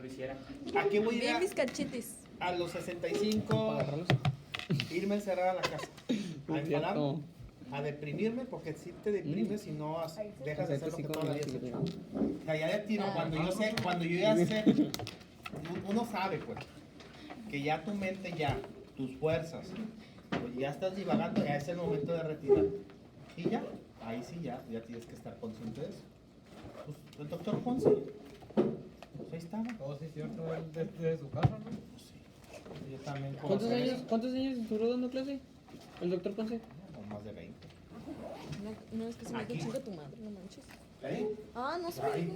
hiciera. ¿A qué voy a ir Bien mis cachetes. a los 65? Irme a encerrar a la casa. A enfadarme, a deprimirme, porque si te deprimes y no dejas de hacer lo que toda la vida has hecho. O sea, ya de tiro, cuando yo ya sé, uno sabe, pues, que ya tu mente, tus fuerzas, pues ya estás divagando, ya es el momento de retirar. Y ya, ahí sí ya tienes que estar consciente de eso. Pues, el doctor Ponce, pues ahí estaba. Oh, sí, cierto, desde su casa, ¿no? Pues sí, yo también puedo ¿Cuántos hacer años, eso. ¿Cuántos años duró dando clase el doctor Ponce? O más de 20. No, es que se me Aquí. dijo chinga tu madre, no manches. ¿Eh? Ah, no sé. Ay,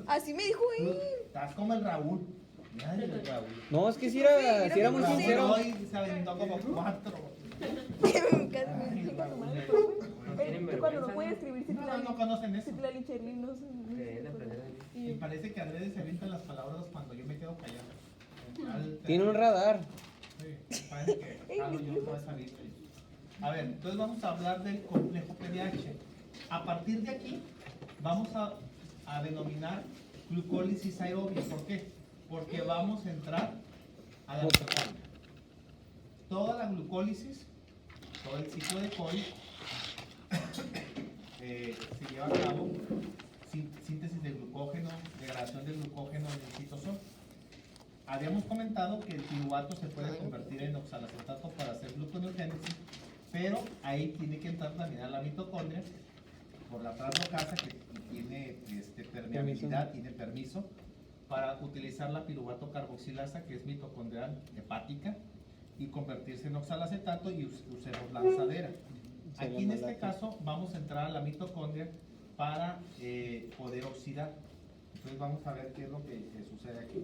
Así me dijo él. estás como el Raúl. Madre del Raúl. No, es que sí era muy Raúl sincero. hoy se aventó como 4. Casi me chinga tu madre, profe. Cuando no puede escribir No conocen eso. Citlali Cherlin, no sé. Y parece que Adrede se avientan las palabras cuando yo me quedo callado. Tiene un radar. Sí, parece que hablo yo toda esa vida. A ver, entonces vamos a hablar del complejo PDH. A partir de aquí, vamos a denominar glucólisis aerobia. ¿Por qué? Porque vamos a entrar a la mitocondria. Toda la glucólisis, todo el ciclo de Cori, se lleva a cabo síntesis de glucógeno, degradación de glucógeno en el citosol. Habíamos comentado que el piruvato se puede convertir en oxalacetato para hacer gluconeogénesis, pero ahí tiene que entrar también a la mitocondria por la translocasa que tiene permeabilidad, tiene permiso para utilizar la piruvato carboxilasa, que es mitocondrial hepática, y convertirse en oxalacetato y usemos lanzadera. Aquí en este caso vamos a entrar a la mitocondria para poder oxidar. Entonces vamos a ver qué es lo que sucede aquí.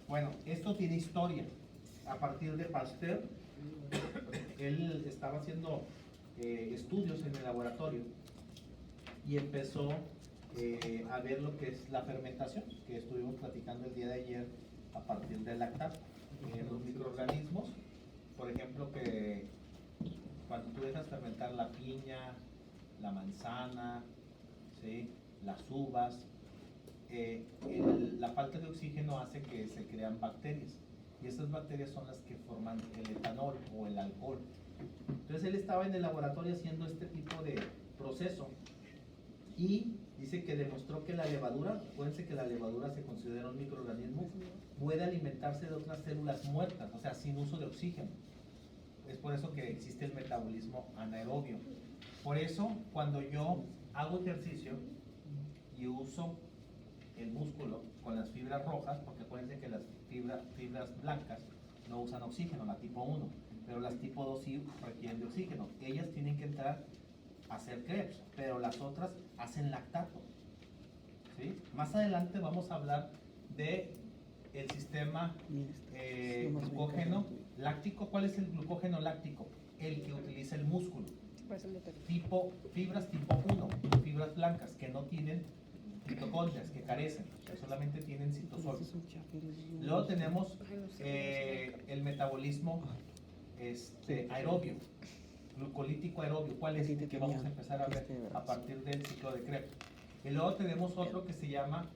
Bueno, esto tiene historia. A partir de Pasteur, él estaba haciendo estudios en el laboratorio y empezó a ver lo que es la fermentación, que estuvimos platicando el día de ayer a partir del lactato. Los microorganismos, por ejemplo, que cuando tú dejas fermentar la piña, la manzana, ¿sí?, las uvas, la falta de oxígeno hace que se crean bacterias, y esas bacterias son las que forman el etanol o el alcohol. Entonces él estaba en el laboratorio haciendo este tipo de proceso y dice que demostró que la levadura, acuérdense que la levadura se considera un microorganismo, puede alimentarse de otras células muertas, o sea, sin uso de oxígeno. Es por eso que existe el metabolismo anaerobio. Por eso, cuando yo hago ejercicio y uso el músculo con las fibras rojas, porque acuérdense que las fibras blancas no usan oxígeno, la tipo 1, pero las tipo 2 sí requieren de oxígeno. Ellas tienen que entrar a hacer Krebs, pero las otras hacen lactato. ¿Sí? Más adelante vamos a hablar de el sistema glucógeno láctico. ¿Cuál es el glucógeno láctico? El que utiliza el músculo. Fibras tipo 1, fibras blancas que no tienen mitocondrias, que carecen, que solamente tienen citosol. Luego tenemos el metabolismo aerobio, glucolítico aerobio. ¿Cuál es el que vamos a empezar a ver a partir del ciclo de Krebs? Y luego tenemos otro que se llama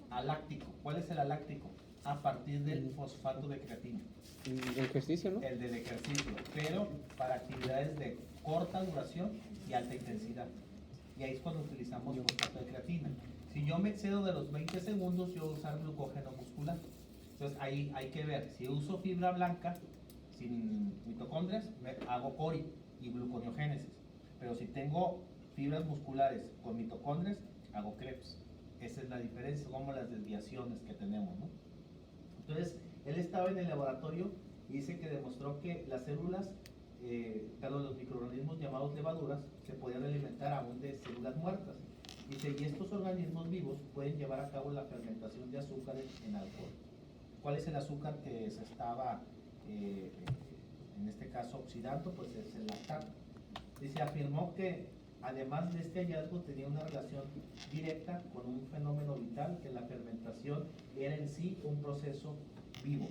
aláctico. ¿Cuál es el aláctico? A partir del fosfato de creatina. El ejercicio, ¿no? El del ejercicio, pero para actividades de corta duración y alta intensidad. Y ahí es cuando utilizamos fosfato de creatina. Si yo me excedo de los 20 segundos, yo voy a usar glucógeno muscular. Entonces ahí hay que ver, si uso fibra blanca sin mitocondrias, hago cori y gluconeogénesis. Pero si tengo fibras musculares con mitocondrias, hago Krebs. Esa es la diferencia, como las desviaciones que tenemos, ¿no? Entonces, él estaba en el laboratorio y dice que demostró que las células, los microorganismos llamados levaduras, se podían alimentar aún de células muertas. Dice, y estos organismos vivos pueden llevar a cabo la fermentación de azúcares en alcohol. ¿Cuál es el azúcar que se estaba, en este caso, oxidando? Pues es el lactato. Dice, afirmó que además de este hallazgo tenía una relación directa con un fenómeno vital, que la fermentación era en sí un proceso vivo.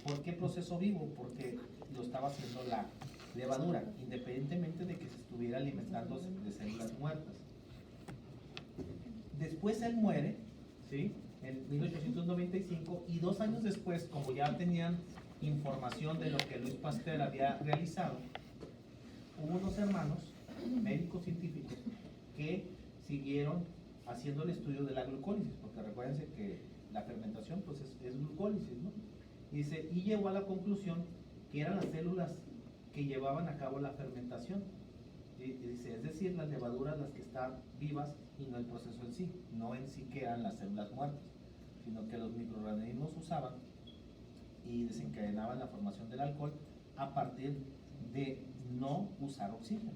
¿Por qué proceso vivo? Porque lo estaba haciendo la levadura, independientemente de que se estuviera alimentando de células muertas. Después él muere, ¿sí? en 1895, y 2 años después, como ya tenían información de lo que Luis Pasteur había realizado, hubo unos hermanos, médicos científicos, que siguieron haciendo el estudio de la glucólisis, porque recuérdense que la fermentación pues es glucólisis, ¿no? Y llegó a la conclusión que eran las células que llevaban a cabo la fermentación. Dice, es decir, las levaduras las que están vivas y no el proceso en sí, no en sí que eran las células muertas, sino que los microorganismos usaban y desencadenaban la formación del alcohol a partir de no usar oxígeno.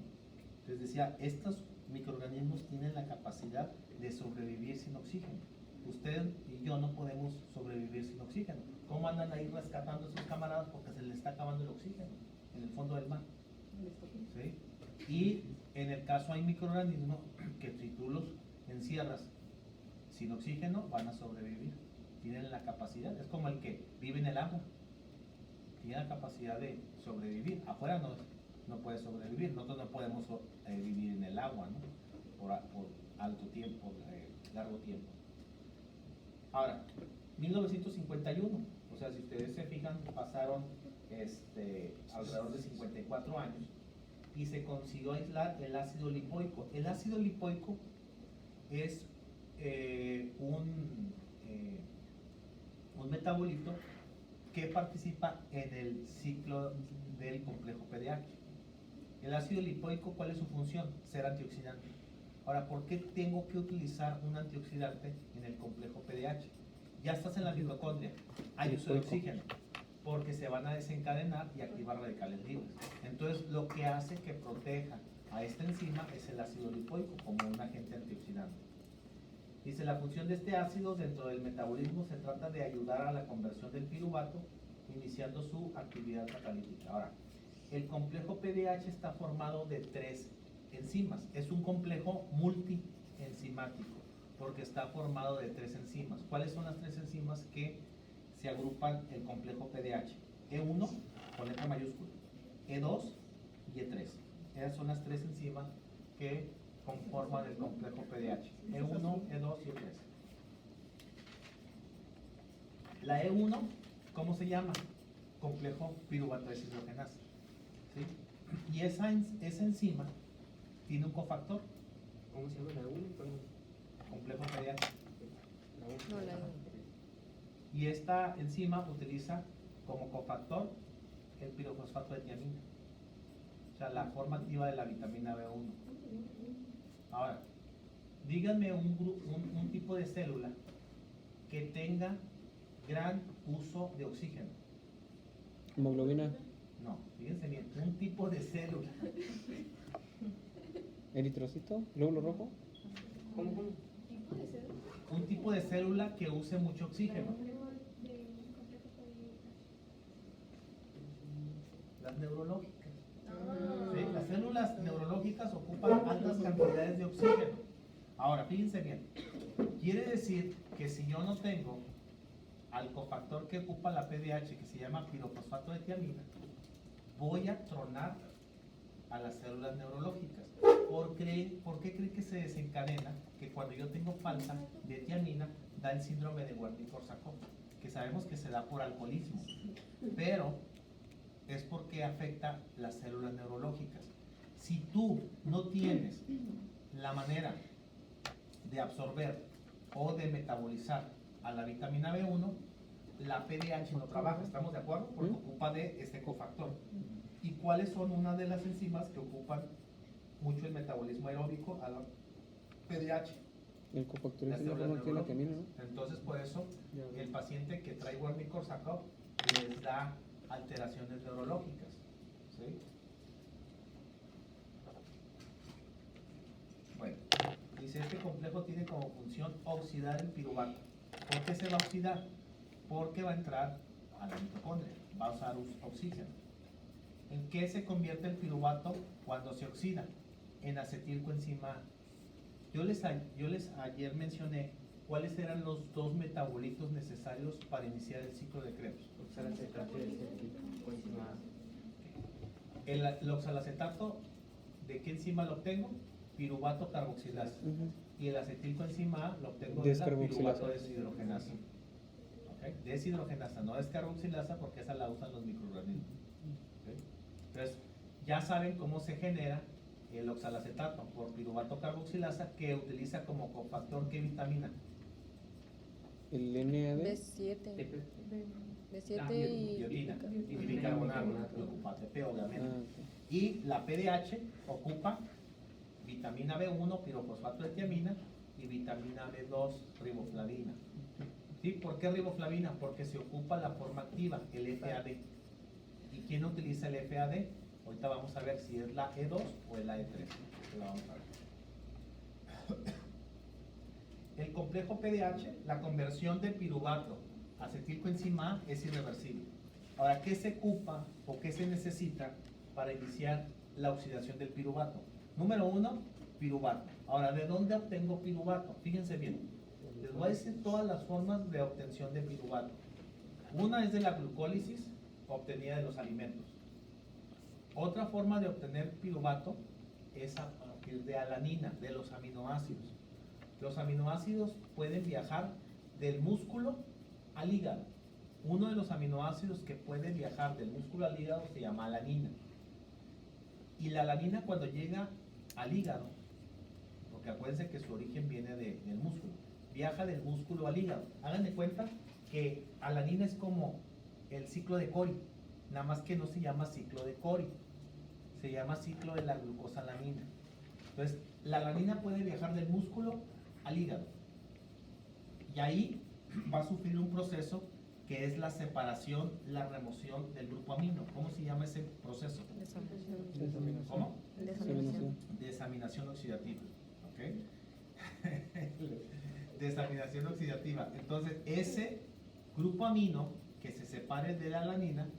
Entonces decía, estos microorganismos tienen la capacidad de sobrevivir sin oxígeno. Usted y yo no podemos sobrevivir sin oxígeno. ¿Cómo andan ahí rescatando a sus camaradas? Porque se les está acabando el oxígeno en el fondo del mar. ¿Sí? Y en el caso hay microorganismos que si tú los encierras sin oxígeno van a sobrevivir. Tienen la capacidad, es como el que vive en el agua. Tiene la capacidad de sobrevivir. Afuera no puede sobrevivir. Nosotros no podemos vivir en el agua, ¿no? Por alto tiempo, largo tiempo. Ahora, 1951, o sea, si ustedes se fijan, pasaron alrededor de 54 años y se consiguió aislar el ácido lipoico. El ácido lipoico es un metabolito que participa en el ciclo del complejo PDH. El ácido lipoico, ¿cuál es su función? Ser antioxidante. Ahora, ¿por qué tengo que utilizar un antioxidante en el complejo PDH? Ya estás en la mitocondria, hay uso de oxígeno, porque se van a desencadenar y activar radicales libres. Entonces, lo que hace que proteja a esta enzima es el ácido lipoico como un agente antioxidante. Dice, la función de este ácido dentro del metabolismo se trata de ayudar a la conversión del piruvato, iniciando su actividad catalítica. Ahora, el complejo PDH está formado de 3 enzimas. Es un complejo multienzimático, porque está formado de 3 enzimas. ¿Cuáles son las 3 enzimas que se agrupan el complejo PDH? E1 con letra mayúscula, E2 y E3. Esas son las 3 enzimas que conforman el complejo PDH. E1, E2 y E3. La E1, ¿cómo se llama? Complejo piruvato deshidrogenasa. ¿Sí? Y esa enzima tiene un cofactor. ¿Cómo se llama la 1? Complejo PDH. No, la Y esta enzima utiliza como cofactor el pirofosfato de tiamina, o sea, la forma activa de la vitamina B1. Ahora, díganme un tipo de célula que tenga gran uso de oxígeno. Hemoglobina, No, fíjense bien, un tipo de célula. eritrocito, glóbulo rojo. ¿Cómo? Un tipo de célula que use mucho oxígeno. Las neurológicas. ¿Sí? Las células neurológicas ocupan altas cantidades de oxígeno. Ahora, fíjense bien. Quiere decir que si yo no tengo al cofactor que ocupa la PDH, que se llama pirofosfato de tiamina, voy a tronar a las células neurológicas. ¿Por qué creen que se desencadena que cuando yo tengo falta de tiamina da el síndrome de Wernicke-Korsakoff? Que sabemos que se da por alcoholismo, pero es porque afecta las células neurológicas. Si tú no tienes la manera de absorber o de metabolizar a la vitamina B1, la PDH no trabaja, ¿estamos de acuerdo? Porque ocupa de este cofactor. ¿Y cuáles son una de las enzimas que ocupan mucho el metabolismo aeróbico a la PDH? El cofactor Las es el células que tiene la tiamina, ¿no? Entonces, por eso, el paciente que trae Wernicke-Korsakoff les da alteraciones neurológicas. ¿Sí? Bueno, dice, este complejo tiene como función oxidar el piruvato. ¿Por qué se va a oxidar? Porque va a entrar a la mitocondria, va a usar oxígeno. ¿En qué se convierte el piruvato cuando se oxida? En acetilcoenzima A. Yo les ayer mencioné cuáles eran los 2 metabolitos necesarios para iniciar el ciclo de Krebs. El oxalacetato, ¿de qué enzima lo obtengo? Piruvato carboxilasa. y el acetilcoenzima A lo obtengo de la Descarboxilasa. piruvato deshidrogenasa. ¿Ok? Deshidrogenasa, no descarboxilasa porque esa la usan los microorganismos. ¿Ok? Entonces, ya saben cómo se genera el oxalacetato por piruvato carboxilasa, que utiliza como cofactor ¿qué vitamina? El NAD. B7. B7 Ah, y Biotina y Biotina. bicarbonato, Bicarbonato. y ocupa ATP obviamente. Ah, ok. Y la PDH ocupa vitamina B1, pirofosfato de tiamina, y vitamina B2, riboflavina. ¿Sí? ¿Por qué riboflavina? Porque se ocupa la forma activa, el FAD. ¿Y quién utiliza el FAD? Ahorita vamos a ver si es la E2 o es la E3. Lo vamos a ver. El complejo PDH, la conversión de piruvato a acetilcoenzima A es irreversible. Ahora, ¿qué se ocupa o qué se necesita para iniciar la oxidación del piruvato? Número 1, piruvato. Ahora, ¿de dónde obtengo piruvato? Fíjense bien. Les voy a decir todas las formas de obtención de piruvato. Una es de la glucólisis obtenida de los alimentos. Otra forma de obtener piruvato es a partir de alanina, de los aminoácidos. Los aminoácidos pueden viajar del músculo al hígado. Uno de los aminoácidos que puede viajar del músculo al hígado se llama alanina. Y la alanina cuando llega al hígado, porque acuérdense que su origen viene del músculo, viaja del músculo al hígado. Hagan de cuenta que alanina es como el ciclo de Cori, nada más que no se llama ciclo de Cori, se llama ciclo de la glucosalanina. Entonces, la alanina puede viajar del músculo al hígado. Y ahí va a sufrir un proceso que es la separación, la remoción del grupo amino. ¿Cómo se llama ese proceso? Desaminación. ¿Cómo? Desaminación. Desaminación oxidativa. ¿Ok? Desaminación oxidativa. Entonces, ese grupo amino que se separe de la alanina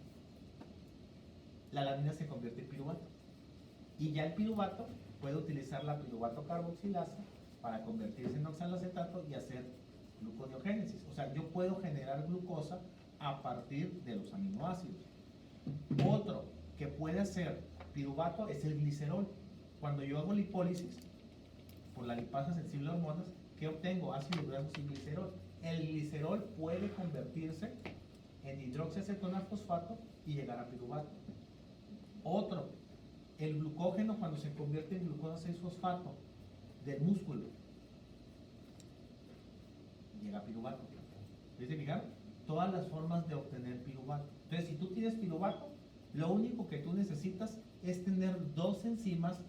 se convierte en piruvato. Y ya el piruvato puede utilizar la piruvato carboxilasa para convertirse en oxalacetato y hacer gluconeogénesis. O sea, yo puedo generar glucosa a partir de los aminoácidos. Otro que puede hacer piruvato es el glicerol. Cuando yo hago lipólisis por la lipasa sensible a hormonas, ¿qué obtengo? Ácidos grasos y glicerol. El glicerol puede convertirse en hidroxiacetona fosfato y llegar a piruvato. Otro, el glucógeno cuando se convierte en glucosa 6-fosfato del músculo, llega a piruvato. ¿Ves de fijar? Todas las formas de obtener piruvato. Entonces, si tú tienes piruvato, lo único que tú necesitas es tener dos enzimas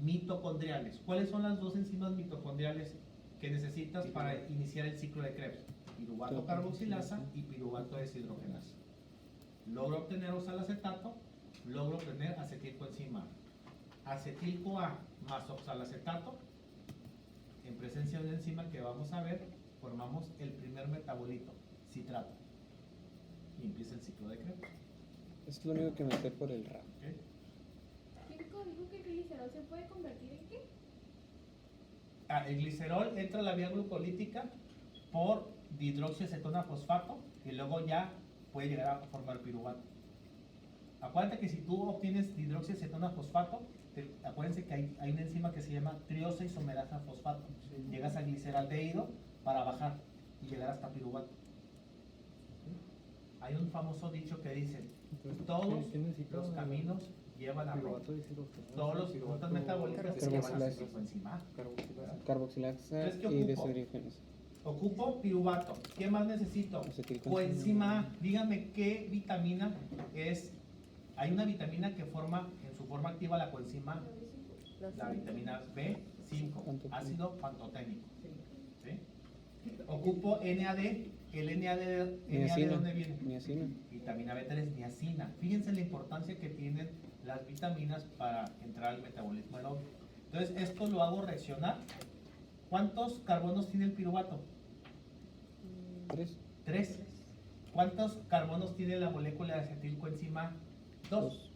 mitocondriales. ¿Cuáles son las dos enzimas mitocondriales que necesitas para iniciar el ciclo de Krebs? Piruvato carboxilasa y piruvato deshidrogenasa. Logro obtener oxalacetato, logro obtener acetilcoenzima A. Acetil-CoA más oxalacetato, en presencia de una enzima que vamos a ver, formamos el primer metabolito, citrato. Y empieza el ciclo de Krebs. Es lo único que me sé por el rap. ¿Ok? Químico dijo que el glicerol se puede convertir en qué? El glicerol entra a la vía glucolítica por dihidroxiacetona fosfato y luego ya puede llegar a formar piruvato. Acuérdate que si tú obtienes dihidroxiacetona fosfato, acuérdense que hay una enzima que se llama triosa isomerasa fosfato. Llegas a gliceraldehído para bajar y llegar hasta piruvato. ¿Sí? Hay un famoso dicho que dice, todos los caminos llevan a Roma. Todos los rutas metabólicas se llevan a acetilcoenzima A. Carboxilasa Entonces, ¿qué y ocupo? deshidrogenasa. Ocupo piruvato. ¿Qué más necesito? Acetilcoenzima. Coenzima A. Dígame qué vitamina es. Hay una vitamina que forma en su forma activa la coenzima A, la vitamina B5, ácido pantoténico. ¿Sí? Ocupo NAD. ¿El NAD de Niacina. dónde viene? Niacina. Vitamina B3, niacina. Fíjense la importancia que tienen las vitaminas para entrar al metabolismo aeróbico. Entonces, esto lo hago reaccionar. ¿Cuántos carbonos tiene el piruvato? 3. 3. ¿Cuántos carbonos tiene la molécula de acetilcoenzima A? 2.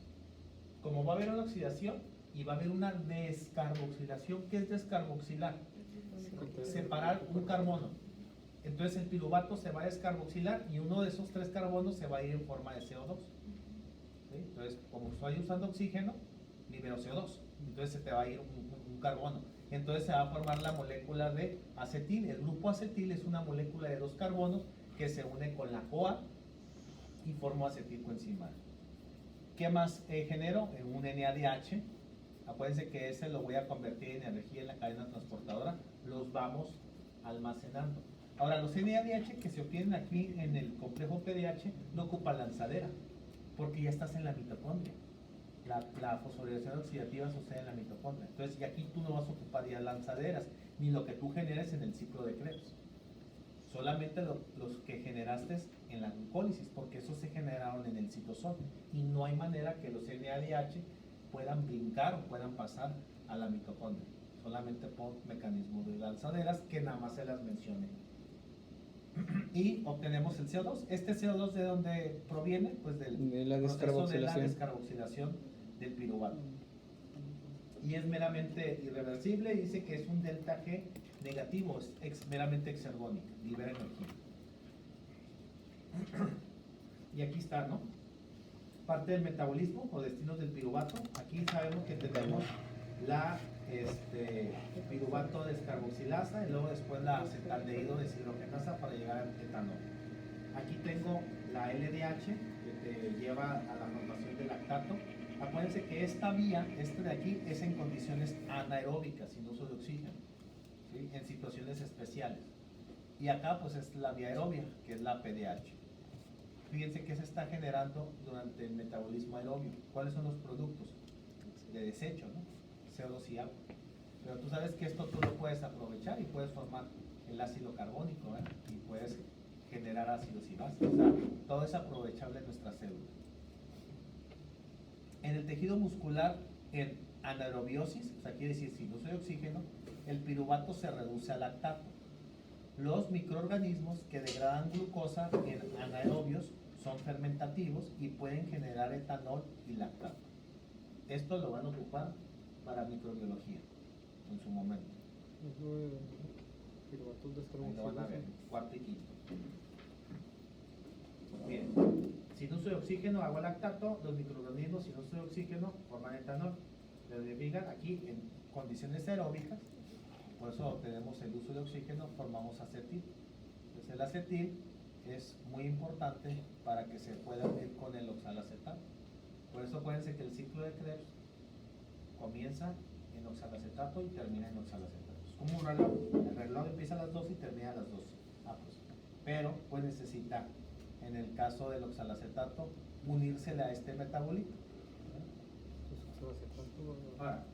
Como va a haber una oxidación y va a haber una descarboxilación, ¿qué es descarboxilar? Separar un carbono. Entonces el piruvato se va a descarboxilar y uno de esos 3 carbonos se va a ir en forma de CO2. ¿Sí? Entonces, como estoy usando oxígeno, libero CO2. Entonces se te va a ir un carbono. entonces se va a formar la molécula de acetil. El grupo acetil es una molécula de 2 carbonos que se une con la CoA y forma acetilcoenzima. ¿Qué más genero? En un NADH. Acuérdense que ese lo voy a convertir en energía en la cadena transportadora. Los vamos almacenando. Ahora, los NADH que se obtienen aquí en el complejo PDH no ocupan lanzadera, porque ya estás en la mitocondria. La fosforilación oxidativa sucede en la mitocondria. Entonces, y aquí tú no vas a ocupar ya lanzaderas, ni lo que tú generes en el ciclo de Krebs. Solamente los que generaste en la glucólisis, porque esos se generaron en el citosol. Y no hay manera que los NADH puedan brincar o puedan pasar a la mitocondria. Solamente por mecanismo de lanzaderas, que nada más se las mencioné. Y obtenemos el CO2. ¿Este CO2 de dónde proviene? Pues del De la proceso de la descarboxilación. descarboxilación del piruvato. Y es meramente irreversible, dice que es un delta G negativo, es meramente exergónica, libera energía. Y aquí está, ¿no? Parte del metabolismo o destinos del piruvato. Aquí sabemos que tenemos la piruvato descarboxilasa y luego después la acetaldehído deshidrogenasa para llegar al etanol. Aquí tengo la LDH que te lleva a la formación del lactato. Acuérdense que esta vía, de aquí, es en condiciones anaeróbicas, sin uso de oxígeno, ¿sí? En situaciones especiales. Y acá pues es la vía aerobia, que es la PDH. Fíjense que se está generando durante el metabolismo aerobio. ¿Cuáles son los productos de desecho, no? CO2 y agua. Pero tú sabes que esto tú lo puedes aprovechar y puedes formar el ácido carbónico, ¿eh? Y puedes generar ácidos y bases. O sea, todo es aprovechable en nuestras células. En el tejido muscular, en anaerobiosis, o sea, quiere decir sin uso de oxígeno, el piruvato se reduce a lactato. Los microorganismos que degradan glucosa en anaerobios son fermentativos y pueden generar etanol y lactato. Esto lo van a ocupar para microbiología en su momento. Ahí lo van a ver, cuarto y quinto. Bien, sin uso de oxígeno, agua lactato, los microorganismos sin uso de oxígeno forman etanol. Pero fijan aquí en condiciones aeróbicas, por eso tenemos el uso de oxígeno, formamos acetil. Entonces el acetil es muy importante para que se pueda unir con el oxalacetato. Por eso acuérdense que el ciclo de Krebs comienza en oxalacetato y termina en oxalacetato. Es como un reloj. El reloj empieza a las 12 y termina a las 12. Pues. Pero pues necesita, en el caso del oxalacetato, unírsele a este metabolito. Ahora,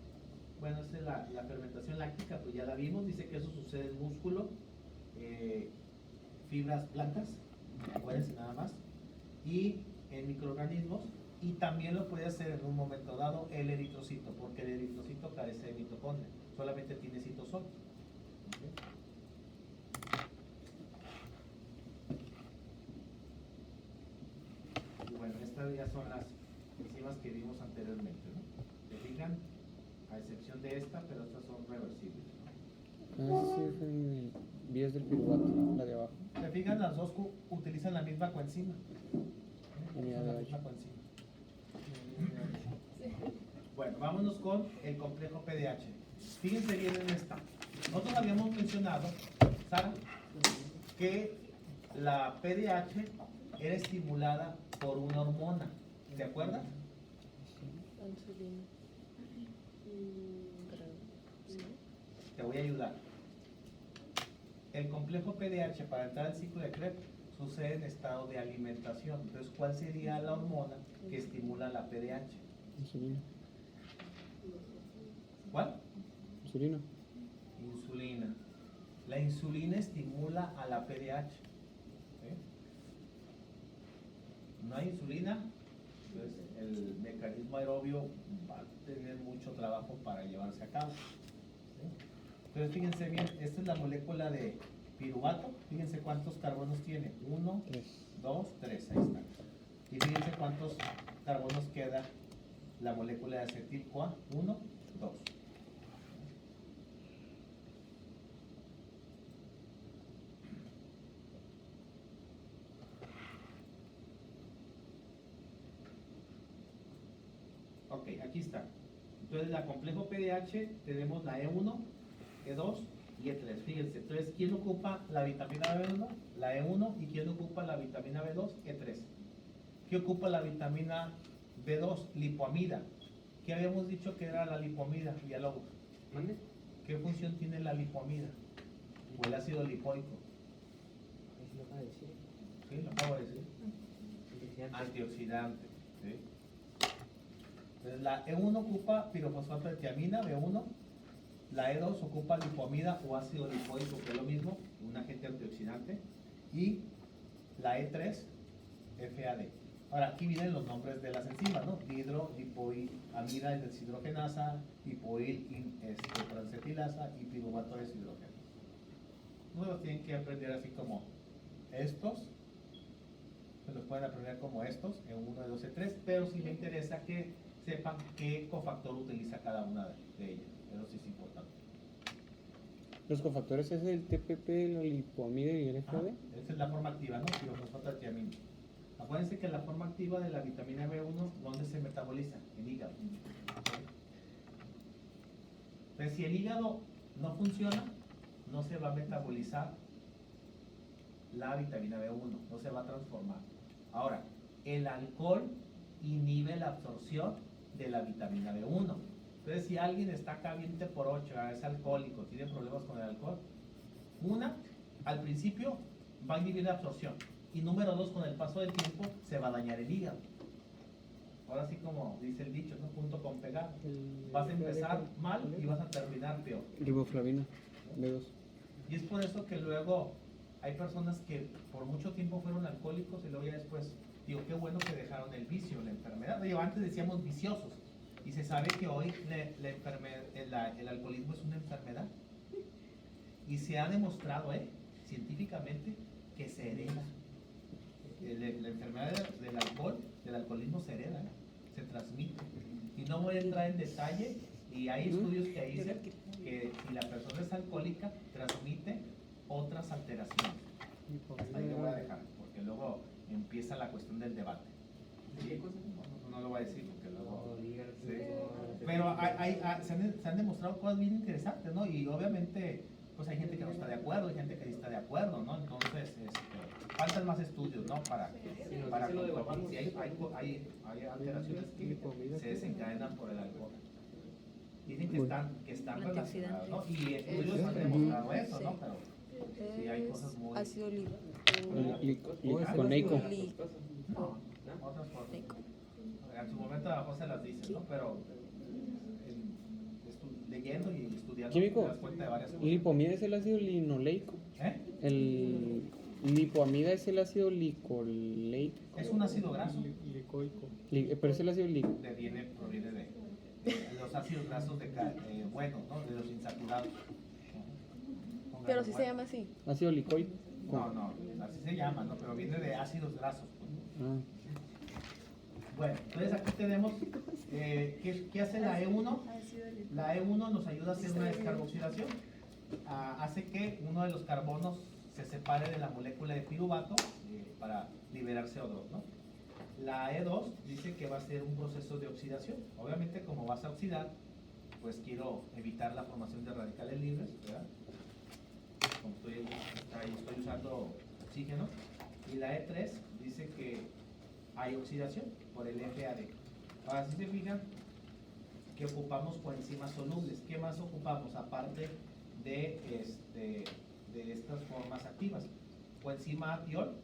bueno, esta es la fermentación láctica, pues ya la vimos. Dice que eso sucede en músculo, fibras blancas, acuérdense nada más, y en microorganismos. Y también lo puede hacer en un momento dado el eritrocito, porque el eritrocito carece de mitocondria, solamente tiene citosol. Y bueno, estas ya son las enzimas que vimos anteriormente, ¿no? Se fijan, a excepción de esta, pero estas son reversibles, ¿no? Ah, sí, fue en vías del piruvato, la de abajo. Se fijan, las dos utilizan la misma coenzima. Utilizan la misma coenzima. Bueno, vámonos con el complejo PDH. Fíjense bien en esta. Nosotros habíamos mencionado, Sara, que la PDH era estimulada por una hormona. ¿Te acuerdas? Te voy a ayudar. El complejo PDH para entrar al ciclo de Krebs sucede en estado de alimentación. Entonces, ¿cuál sería la hormona que estimula la PDH? Insulina. ¿Cuál? Insulina. Insulina. La insulina estimula a la PDH. ¿Sí? No hay insulina, entonces el mecanismo aerobio va a tener mucho trabajo para llevarse a cabo. ¿Sí? Entonces fíjense bien, esta es la molécula de piruvato. Fíjense cuántos carbonos tiene. 1, 2, 3, ahí está. Y fíjense cuántos carbonos queda la molécula de acetil-CoA. 1, 2. Ok, aquí está. Entonces, la complejo PDH tenemos la E1 E2 y E3. Fíjense, entonces, ¿quién ocupa la vitamina B1? La E1. ¿Y quién ocupa la vitamina B2? E3. ¿Qué ocupa la vitamina B2? Lipoamida. ¿Qué habíamos dicho que era la lipoamida, Villalobos? ¿Mande? ¿Qué función tiene la lipoamida? O el ácido lipoico. Ahí sí lo acaba de decir. ¿Sí? Lo acabo de decir. Antioxidante. Antioxidante. ¿Sí? Entonces la E1 ocupa pirofosfato de tiamina, B1. La E2 ocupa lipoamida o ácido lipoico, que es lo mismo, un agente antioxidante. Y la E3, FAD. Ahora, aquí vienen los nombres de las enzimas, ¿no? Hidrolipoamida deshidrogenasa, lipoil transetilasa y piruvato deshidrogenasa. No los tienen que aprender así como estos, se los pueden aprender como estos, E1, E2, E3, pero sí me interesa que sepan qué cofactor utiliza cada una de ellas. Eso sí es importante. Los cofactores es el TPP, la lipoamida y el FAD. Esa es la forma activa, ¿no? Pirofosfato de tiamina. Acuérdense que la forma activa de la vitamina B1, ¿dónde se metaboliza? En hígado. Entonces, si el hígado no funciona, no se va a metabolizar la vitamina B1, no se va a transformar. Ahora, el alcohol inhibe la absorción de la vitamina B1. Entonces, si alguien está acá 20 por 8, es alcohólico, tiene problemas con el alcohol, al principio va a inhibir la absorción. Y número 2, con el paso del tiempo se va a dañar el hígado. Ahora sí, como dice el dicho, ¿no? Punto con pegado. Vas a empezar mal y vas a terminar peor. Riboflavina, B2. Y es por eso que luego hay personas que por mucho tiempo fueron alcohólicos y luego ya después, digo, qué bueno que dejaron el vicio, la enfermedad. Digo, antes decíamos viciosos. Y se sabe que hoy el alcoholismo es una enfermedad. Y se ha demostrado científicamente que se hereda. La enfermedad del alcoholismo se hereda, se transmite. Y no voy a entrar en detalle, y hay estudios que dicen que si la persona es alcohólica, transmite otras alteraciones. Ahí lo voy a dejar, porque luego empieza la cuestión del debate. ¿Sí? No lo voy a decir, porque luego... Sí. Pero se han demostrado cosas bien interesantes, ¿no? Y obviamente, pues hay gente que no está de acuerdo, hay gente que sí está de acuerdo, ¿no? Entonces, faltan más estudios, ¿no? Para comprobar si hay alteraciones que se desencadenan por el alcohol. Dicen que están relacionadas, ¿no? Y estudios han demostrado eso, ¿no? Pero sí hay cosas muy... Ácido Liconeico. No, otras cosas. En su momento a José las dice, ¿no? Pero leyendo y estudiando Químico, te das cuenta de varias cosas. lipoamida es el ácido linoleico. El lipoamida es el ácido licoleico. Es un ácido graso. Licoico. Pero es el ácido lico. Proviene de los ácidos grasos buenos, ¿no? De los insaturados. Pero sí se llama así. Ácido licoico. No, así se llama, ¿no? Pero viene de ácidos grasos. Ah. Bueno, entonces aquí tenemos, ¿qué hace la E1? La E1 nos ayuda a hacer una descarboxilación. Hace que uno de los carbonos se separe de la molécula de piruvato para liberar CO2, ¿no? La E2 dice que va a ser un proceso de oxidación. Obviamente, como vas a oxidar, pues quiero evitar la formación de radicales libres, ¿verdad? Como estoy usando oxígeno. Y la E3 dice que hay oxidación por el FAD. Ahora, si se fijan, que ocupamos coenzimas solubles. ¿Qué más ocupamos aparte de estas formas activas? Coenzima tiol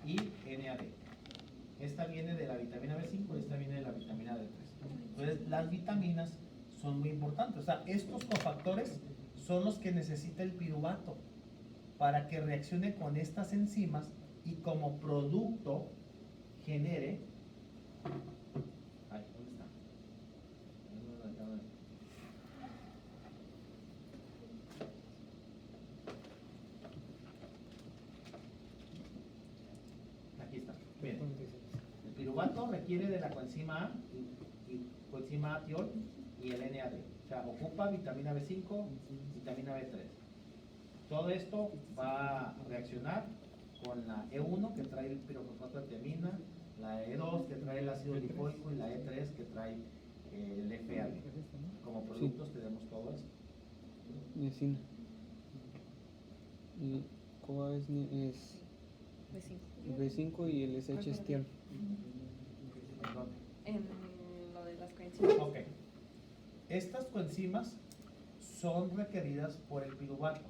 y NAD. Esta viene de la vitamina B5, esta viene de la vitamina D3. Entonces, las vitaminas son muy importantes. O sea, estos cofactores son los que necesita el piruvato para que reaccione con estas enzimas y como producto genere... Ay, ¿dónde está? Aquí está. Bien. El piruvato requiere de la coenzima A y coenzima A tiol y el NAD. O sea, ocupa vitamina B5, vitamina B3. Todo esto va a reaccionar con la E1 que trae el pirofosfato de tiamina, la E2 que trae el ácido lipoico y la E3 que trae el FAD. Como productos tenemos todo esto. niacina. Y CoA es B5 y el SH es tial. Perdón. En lo de las coenzimas. Ok. Estas coenzimas son requeridas por el piruvato.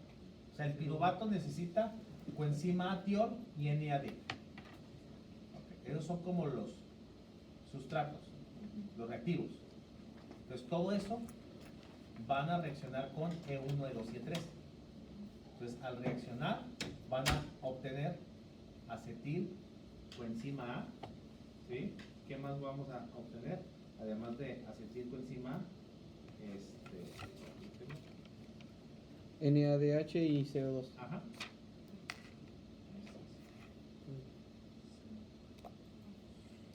O sea, el piruvato necesita coenzima A-tiol y NAD. Ok, esos son como los sustratos, los reactivos. Entonces, todo eso van a reaccionar con E1, E2 y E3. Entonces, al reaccionar, van a obtener acetil, coenzima A. ¿Sí? ¿Qué más vamos a obtener? Además de acetil, coenzima A, NADH y CO2. ajá.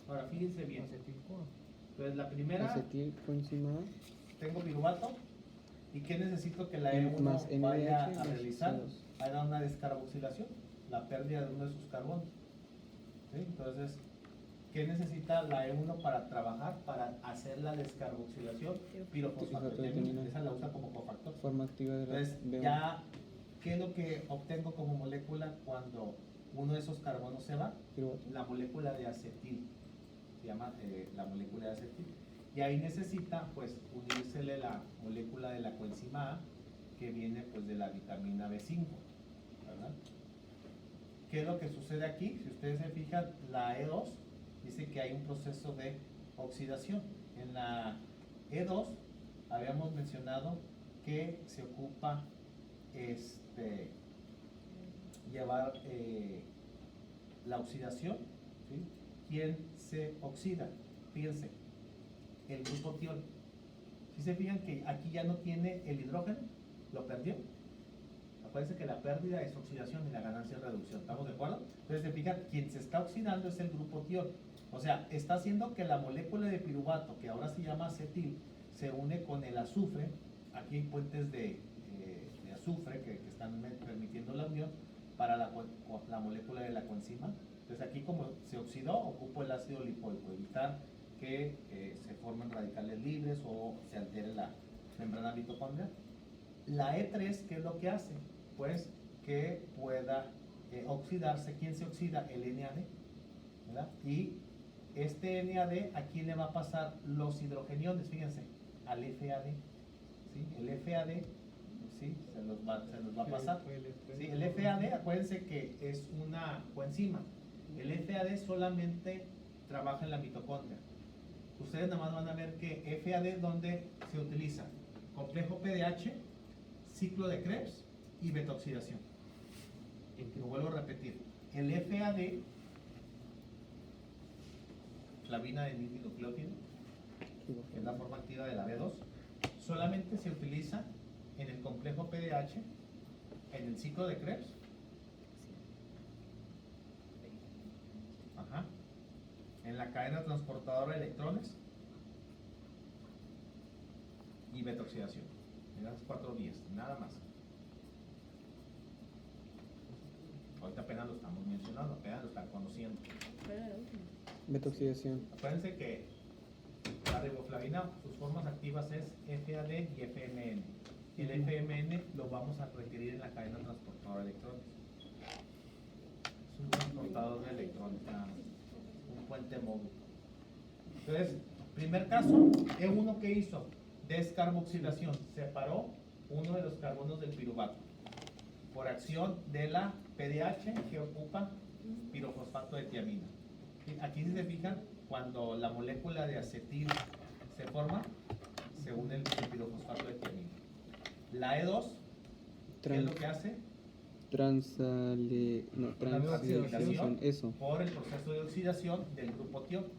Ahora, fíjense bien. Entonces, la primera, Acetil coenzima A. tengo piruvato. ¿Y qué necesito que la Más E1 vaya NADH a más realizar? CO2. Va a dar una descarboxilación, la pérdida de uno de sus carbonos. ¿Sí? Entonces, ¿qué necesita la E1 para trabajar? Para hacer la descarboxilación, pirofosfato de tiamina. Esa la usa como cofactor. Forma activa de la Entonces, B1. ya, ¿qué es lo que obtengo como molécula cuando uno de esos carbonos se va? Piruvato. La molécula de acetil. Se llama la molécula de acetil. Y ahí necesita, pues, unírsele la molécula de la coenzima A, que viene, pues, de la vitamina B5, ¿verdad? ¿Qué es lo que sucede aquí? Si ustedes se fijan, la E2 dice que hay un proceso de oxidación. En la E2 habíamos mencionado que se ocupa llevar la oxidación, ¿sí? ¿Quién se oxida? Fíjense, el grupo tiol. Si se fijan que aquí ya no tiene el hidrógeno, lo perdió. Acuérdense que la pérdida es oxidación y la ganancia es reducción. ¿Estamos de acuerdo? Entonces se fijan, quien se está oxidando es el grupo tiol. O sea, está haciendo que la molécula de piruvato, que ahora se llama acetil, se une con el azufre. Aquí hay puentes de azufre que están permitiendo la unión para la molécula de la coenzima. Entonces aquí, como se oxidó, ocupo el ácido lipoico, evitar que se formen radicales libres o se altere la membrana mitocondrial. La E3, ¿qué es lo que hace? Pues que pueda oxidarse. ¿Quién se oxida? El NAD, ¿verdad? Y este NAD, ¿a quién le va a pasar los hidrogeniones? Fíjense, al FAD. ¿Sí? El FAD, ¿sí? se los va a pasar. ¿Sí? El FAD, acuérdense que es una coenzima. El FAD solamente trabaja en la mitocondria. Ustedes nada más van a ver que FAD, ¿dónde se utiliza? Complejo PDH, ciclo de Krebs y beta-oxidación. Lo vuelvo a repetir. El FAD, flavina de nucleótido, que es la forma activa de la B2, solamente se utiliza en el complejo PDH, en el ciclo de Krebs, ajá, en la cadena transportadora de electrones y beta-oxidación. En las 4 vías, nada más. Ahorita apenas lo estamos mencionando, apenas lo están conociendo. Beta-oxidación. Acuérdense que la riboflavina, sus formas activas es FAD y FMN. El FMN lo vamos a requerir en la cadena transportadora de electrones. Es un transportador de electrones, nada más. Un puente móvil. Entonces, primer caso, E1 que hizo descarboxilación, separó uno de los carbonos del piruvato por acción de la PDH que ocupa pirofosfato de tiamina. Aquí si se fijan, cuando la molécula de acetil se forma, se une el pirofosfato de tiamina. La E2, ¿qué es lo que hace? Transoxidación, eso. Por el proceso de oxidación del grupo tiol.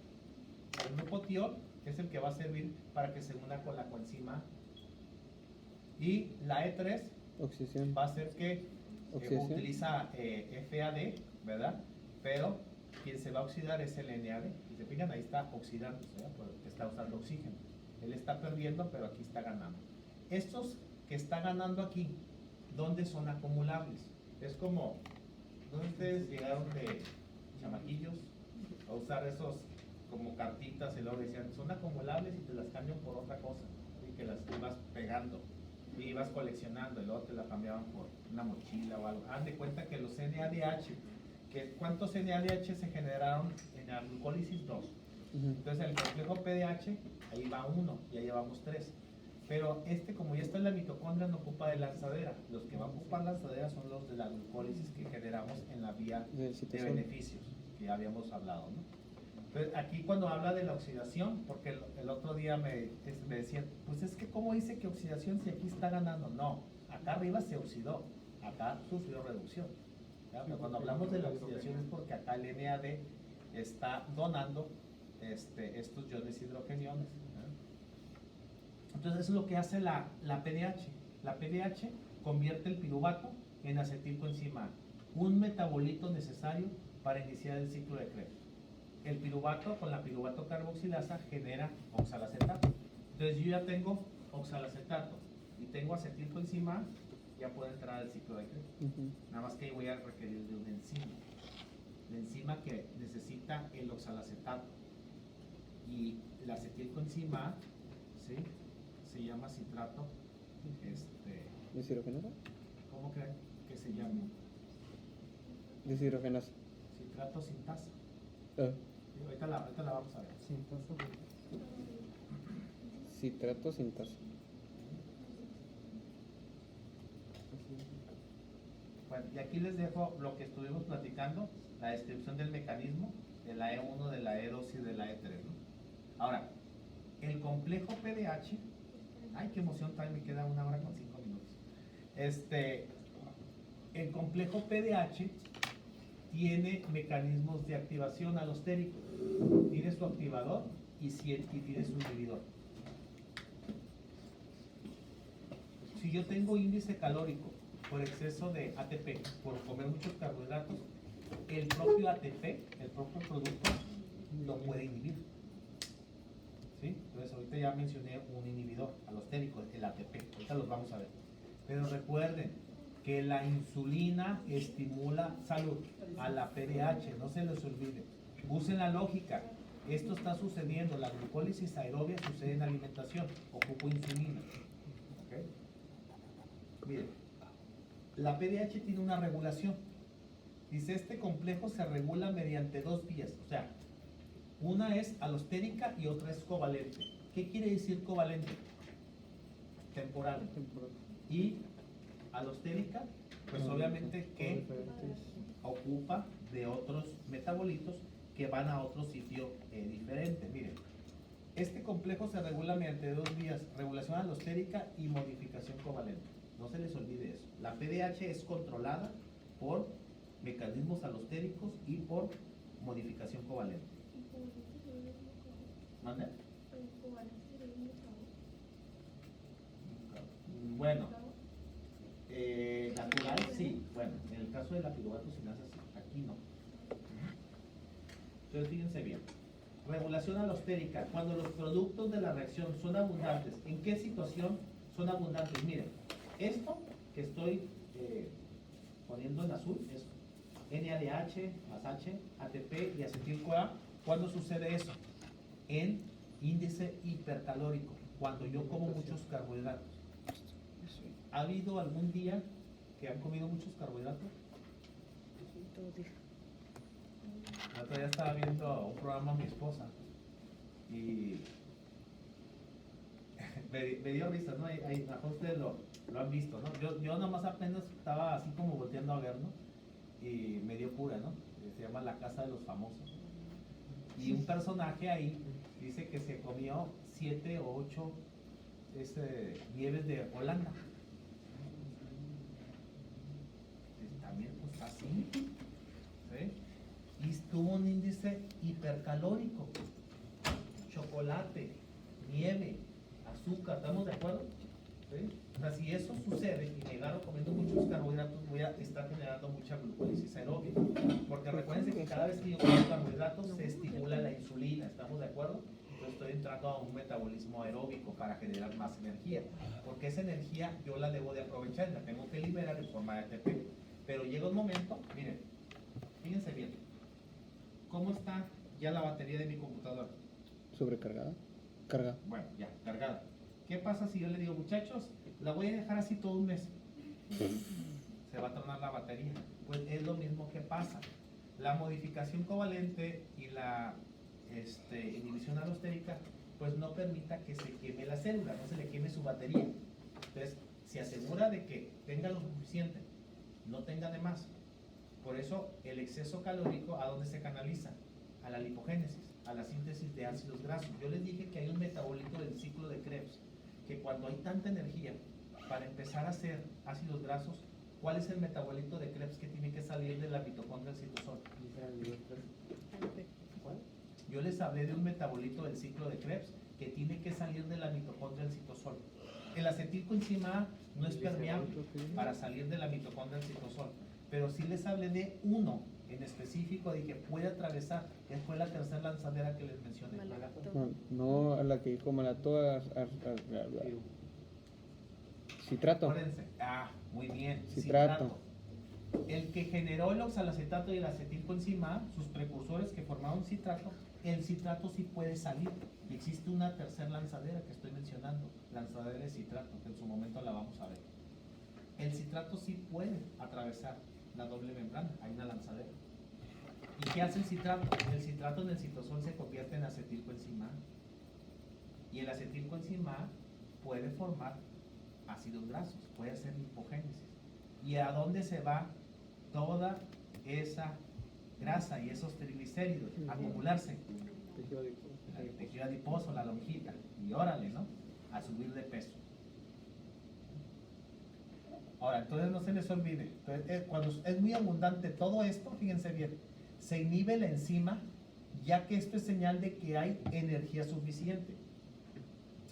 El grupo tiol es el que va a servir para que se una con la coenzima. Y la E3 Oxidación. va a ser que Oxidación. utiliza FAD, ¿verdad? Pero quien se va a oxidar es el NAD. Si se fijan, ahí está oxidándose, ¿verdad? Porque está usando oxígeno. Él está perdiendo, pero aquí está ganando. Estos que está ganando aquí, ¿dónde son acumulables? Es como, ¿dónde ustedes llegaron de chamaquillos a usar esos como cartitas y luego decían, son acumulables y te las cambian por otra cosa y que las ibas pegando? y ibas coleccionando, el otro la cambiaban por una mochila o algo. Haz de cuenta que los NADH, ¿cuántos NADH se generaron en la glucólisis? 2. Entonces el complejo PDH, ahí va 1, ya llevamos 3. Pero como ya está en la mitocondria, no ocupa de lanzadera. Los que van a ocupar lanzadera son los de la glucólisis que generamos en la vía de beneficios, que ya habíamos hablado, ¿no? Entonces, aquí cuando habla de la oxidación, porque el otro día me decían, pues es que ¿cómo dice que oxidación si aquí está ganando? No, acá arriba se oxidó, acá sufrió reducción. ¿Ya? Pero cuando hablamos de la oxidación es porque acá el NAD está donando estos iones hidrogeniones. Entonces eso es lo que hace la PDH. La PDH convierte el piruvato en acetilcoenzima A, un metabolito necesario para iniciar el ciclo de Krebs. El piruvato con la piruvato carboxilasa genera oxalacetato. Entonces yo ya tengo oxalacetato y tengo acetilcoenzima A, ya puedo entrar al ciclo de Krebs. Nada más que ahí voy a requerir de una enzima. La enzima que necesita el oxalacetato y la acetilcoenzima A, ¿sí?, se llama citrato ¿Deshidrogenasa? ¿cómo creen que se llama? Deshidrogenasa. Citrato sintasa. Ah. Ahorita la vamos a ver. Citrato sintasa. Bueno, y aquí les dejo lo que estuvimos platicando, la descripción del mecanismo de la E1, de la E2 y de la E3, ¿no? Ahora, el complejo PDH, ay, qué emoción, también me queda 1 hora con 5 minutos. El complejo PDH tiene mecanismos de activación alostérico. Tiene su activador y tiene su inhibidor. Si yo tengo índice calórico por exceso de ATP, por comer muchos carbohidratos, el propio ATP, el propio producto, lo puede inhibir. ¿Sí? Entonces ahorita ya mencioné un inhibidor alostérico, el ATP, ahorita los vamos a ver. Pero recuerden que la insulina estimula salud a la PDH, no se les olvide. Usen la lógica, esto está sucediendo, la glucólisis aerobia sucede en alimentación, ocupo insulina. ¿Okay? Miren, la PDH tiene una regulación. Dice, este complejo se regula mediante 2 vías, o sea, una es alostérica y otra es covalente. ¿Qué quiere decir covalente? Temporal. Y alostérica, pues obviamente que ocupa de otros metabolitos que van a otro sitio diferente. Miren, este complejo se regula mediante 2 vías, regulación alostérica y modificación covalente. No se les olvide eso. La PDH es controlada por mecanismos alostéricos y por modificación covalente. ¿Mande? Bueno, natural sí. Bueno, en el caso de la piruvato sinasa sí, aquí no. Entonces fíjense bien. Regulación alostérica. Cuando los productos de la reacción son abundantes, ¿en qué situación son abundantes? Miren, esto que estoy poniendo en azul es NADH más H, ATP y acetil-CoA. ¿Cuándo sucede eso? En índice hipercalórico, cuando yo como muchos carbohidratos. ¿Ha habido algún día que han comido muchos carbohidratos? El otro día estaba viendo un programa a mi esposa y me dio risa, ¿no? Ahí, mejor ustedes lo han visto, ¿no? Yo nomás apenas estaba así como volteando a ver, ¿no? Y me dio cura, ¿no? Se llama La Casa de los Famosos. Y un personaje ahí dice que se comió 7 o 8 nieves de Holanda. Y también pues así, ¿sí? Y tuvo un índice hipercalórico. Chocolate, nieve, azúcar, ¿estamos de acuerdo? ¿Sí? O sea, si eso sucede y me agarro comiendo muchos carbohidratos, voy a estar generando mucha glucólisis aerobia. Porque recuerden que cada vez que yo como carbohidratos se estimula la insulina, ¿estamos de acuerdo? Entonces estoy entrando a un metabolismo aeróbico para generar más energía. Porque esa energía yo la debo de aprovechar, la tengo que liberar en forma de ATP. Pero llega un momento, miren, fíjense bien, ¿cómo está ya la batería de mi computadora? ¿Sobrecargada? Cargada. Bueno, ya, cargada. ¿Qué pasa si yo le digo, muchachos, la voy a dejar así todo un mes. Se va a tronar la batería. Pues es lo mismo que pasa. La modificación covalente y la inhibición alostérica pues no permita que se queme la célula, no se le queme su batería. Entonces se asegura de que tenga lo suficiente, no tenga de más. Por eso el exceso calórico, ¿a dónde se canaliza? A la lipogénesis, a la síntesis de ácidos grasos. Yo les dije que hay un metabolito del ciclo de Krebs, que cuando hay tanta energía para empezar a hacer ácidos grasos, ¿cuál es el metabolito de Krebs que tiene que salir de la mitocondria del citosol? ¿Cuál? Yo les hablé de un metabolito del ciclo de Krebs que tiene que salir de la mitocondria del citosol. El acetilcoenzima A no es permeable para salir de la mitocondria del citosol, pero sí les hablé de uno en específico de que puede atravesar, que fue la tercera lanzadera que les mencioné. No, a la que dijo Malato, citrato. Acuérdense. Ah, muy bien. Citrato. El que generó el oxalacetato y el acetilcoenzima A, sus precursores que formaron citrato, el citrato sí puede salir. Y existe una tercera lanzadera que estoy mencionando, lanzadera de citrato, que en su momento la vamos a ver. El citrato sí puede atravesar la doble membrana, hay una lanzadera. ¿Y qué hace el citrato? El citrato en el citosol se convierte en acetilcoenzima A. Y el acetilcoenzima A puede formar ácidos grasos, puede hacer lipogénesis. ¿Y a dónde se va toda esa grasa y esos triglicéridos? A acumularse. El tejido adiposo, la lonjita. Y órale, ¿no? A subir de peso. Ahora, entonces no se les olvide. Entonces, cuando es muy abundante todo esto, fíjense bien, se inhibe la enzima, ya que esto es señal de que hay energía suficiente.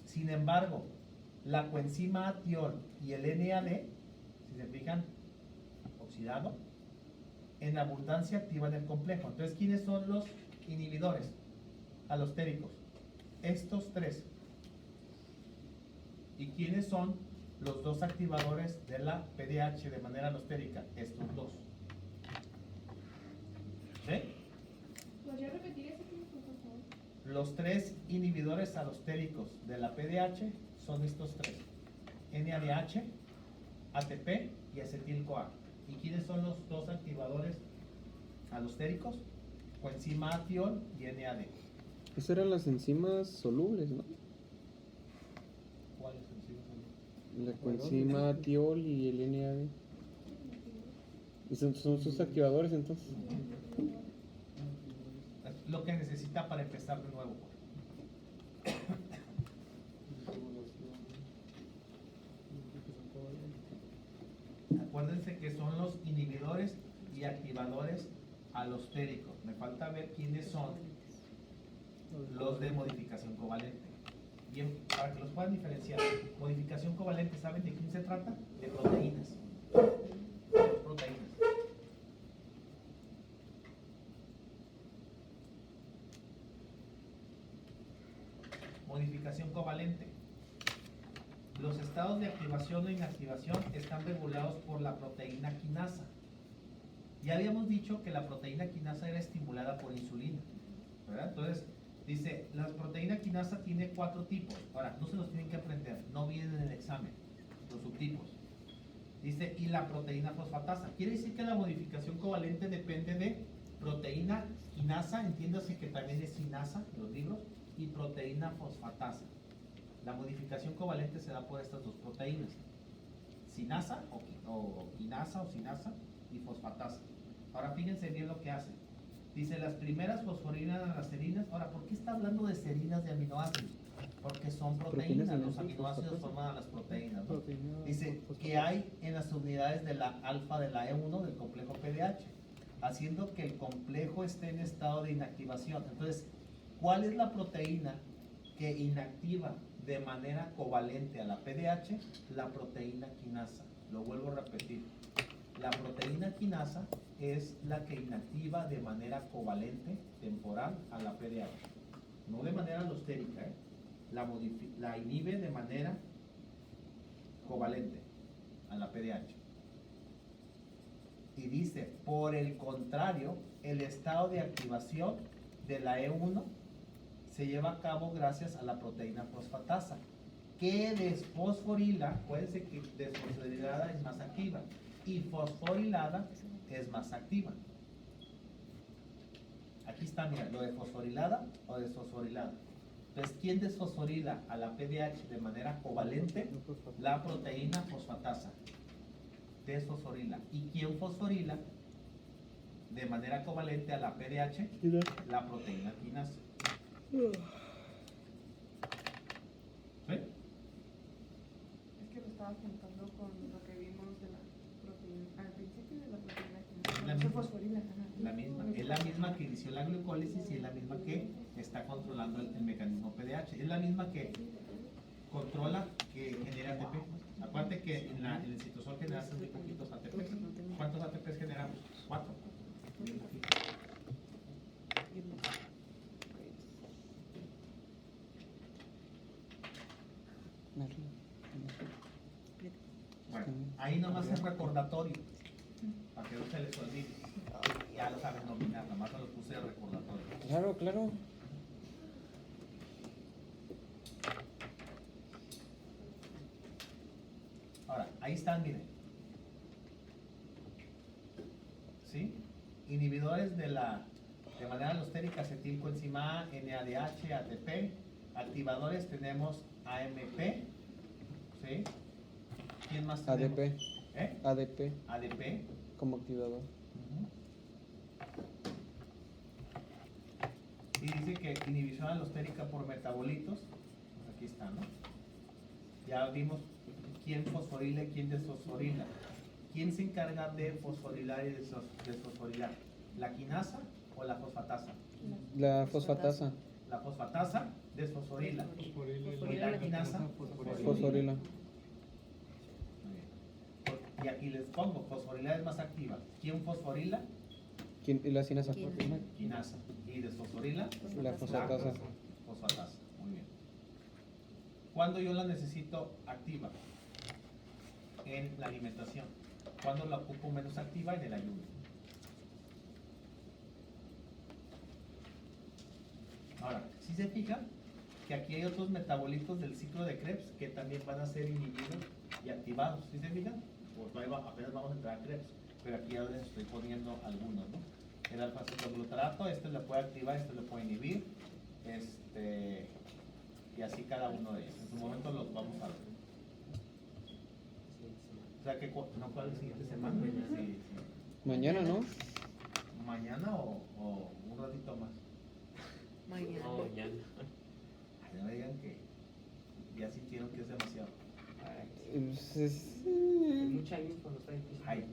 Sin embargo, la coenzima A tiol y el NAD, si se fijan, oxidado, en abundancia activan el complejo. Entonces, ¿quiénes son los inhibidores alostéricos? Estos tres. ¿Y quiénes son los dos activadores de la PDH de manera alostérica? Estos dos. ¿Sí? ¿Podría repetir ese punto, por favor? Los tres inhibidores alostéricos de la PDH son estos tres: NADH, ATP y acetil-CoA. ¿Y quiénes son los dos activadores alostéricos? Coenzima A tiol y NAD. Esas eran las enzimas solubles, ¿no? ¿Cuáles enzimas? La coenzima tiol y el NAD. ¿Y son sus activadores entonces? Lo que necesita para empezar de nuevo. Acuérdense que son los inhibidores y activadores alostéricos. Me falta ver quiénes son los de modificación covalente. Bien, para que los puedan diferenciar. Modificación covalente, ¿saben de quién se trata? De proteínas. Proteínas. Modificación covalente. Los estados de activación o inactivación están regulados por la proteína quinasa. Ya habíamos dicho que la proteína quinasa era estimulada por insulina, ¿verdad? Entonces, dice, la proteína quinasa tiene 4 tipos. Ahora, no se los tienen que aprender, no vienen en el examen, los subtipos. Dice, y la proteína fosfatasa. Quiere decir que la modificación covalente depende de proteína quinasa, entiéndase que también es sinasa, los libros, y proteína fosfatasa. La modificación covalente se da por estas dos proteínas, sinasa o quinasa o sinasa y fosfatasa. Ahora fíjense bien lo que hace. Dice, las primeras fosforinas a las serinas. Ahora, ¿por qué está hablando de serinas de aminoácidos? Porque son proteínas, los aminoácidos forman a las proteínas, ¿no? Dice que hay en las unidades de la alfa de la E1 del complejo PDH, haciendo que el complejo esté en estado de inactivación. Entonces, ¿cuál es la proteína que inactiva de manera covalente a la PDH? La proteína quinasa. Lo vuelvo a repetir. La proteína quinasa es la que inactiva de manera covalente, temporal, a la PDH. No de manera alostérica, ¿eh? La inhibe de manera covalente a la PDH. Y dice, por el contrario, el estado de activación de la E1 se lleva a cabo gracias a la proteína fosfatasa. que desfosforila, acuérdense que desfosforilada es más activa y fosforilada es más activa. Aquí está, mira, lo de fosforilada o desfosforilada. Entonces, ¿quién desfosforila a la PDH de manera covalente? La proteína fosfatasa. Desfosforila. ¿Y quién fosforila de manera covalente a la PDH? La proteína quinasa. ¿Sí? Es que lo estaba juntando con lo que vimos de la proteína, al principio de la proteína Es la que misma. fosforila. Es la misma que inició la glucólisis y es la misma que está controlando el mecanismo PDH. Es la misma que controla, que genera ATP. Acuérdate que en el citosol generas muy poquitos ATP. ¿Cuántos ATPs generamos? 4. Bien poquito. Bueno, ahí nomás es recordatorio, para que no se les olvide. Ya lo saben nominar, nomás se los puse de recordatorio. Claro, claro. Ahora, ahí están, miren. ¿Sí? Inhibidores de manera alostérica, acetilcoenzima A, NADH, ATP. Activadores tenemos AMP. ¿Sí? ¿Quién más tenemos? ADP. ¿Eh? ADP ADP. como activador. Ujú. Y dice que inhibición alostérica por metabolitos. Pues aquí está, ¿no? Ya vimos quién fosforila y quién desfosforila. ¿Quién se encarga de fosforilar y desfosforilar? ¿La quinasa o la fosfatasa? La fosfatasa. La fosfatasa desfosforila. Y la quinasa Fosforila. Muy bien. Y aquí les pongo, fosforilada es más activa. ¿Quién fosforila? ¿Y la sinasa? Quinasa. ¿Y desfosforila? La fosfatasa. Fosfatasa. Muy bien. ¿Cuándo yo la necesito activa? En la alimentación. ¿Cuándo la ocupo menos activa? En el ayuno. Ahora, si se fijan que aquí hay otros metabolitos del ciclo de Krebs que también van a ser inhibidos y activados. ¿Sí se fijan? Pues apenas vamos a entrar a Krebs, pero aquí ya les estoy poniendo algunos, ¿no? El alfa-cetoglutarato, este lo puede activar, este lo puede inhibir, y así cada uno de ellos. En su momento los vamos a ver. O sea que no, ¿cuál es la siguiente semana? Sí. Mañana, ¿no? ¿Mañana o un ratito más? Mañana. No, mañana. Ay, no me digan que ya sintieron que es demasiado. Pues Es mucha info, no está difícil. Ay,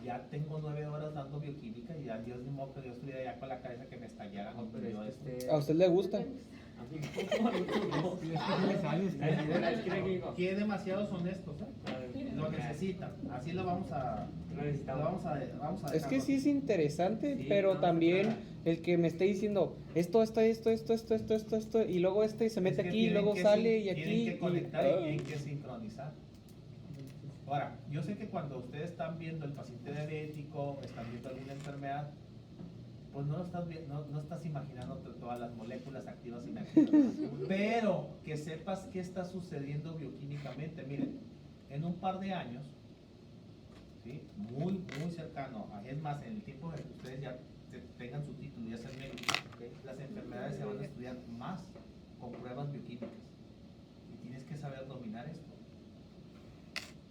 ya tengo 9 horas dando bioquímica y ya Dios ni modo que yo estuviera ya con la cabeza que me estallara. No, pero yo es que esto. usted... ¿A usted le gusta? A mí no. Que demasiados honestos, ¿eh? Lo necesitan. Así lo vamos a. Lo vamos a Es dejar. que sí es interesante, Sí, pero no, también claro. el que me esté diciendo esto, y luego se mete Es que aquí, y tienen luego que sale sin- y aquí. Tienen que conectar y ah. tienen que sincronizar. Ahora, yo sé que cuando ustedes están viendo el paciente diabético, están viendo alguna enfermedad, pues no estás imaginando todas las moléculas activas y inactivas. Pero que sepas qué está sucediendo bioquímicamente. Miren, en un par de años, ¿sí? Muy cercano, es más, en el tiempo en el que ustedes ya tengan su título y ya sean médicos, las enfermedades se van a estudiar más con pruebas bioquímicas. Y tienes que saber dominar esto.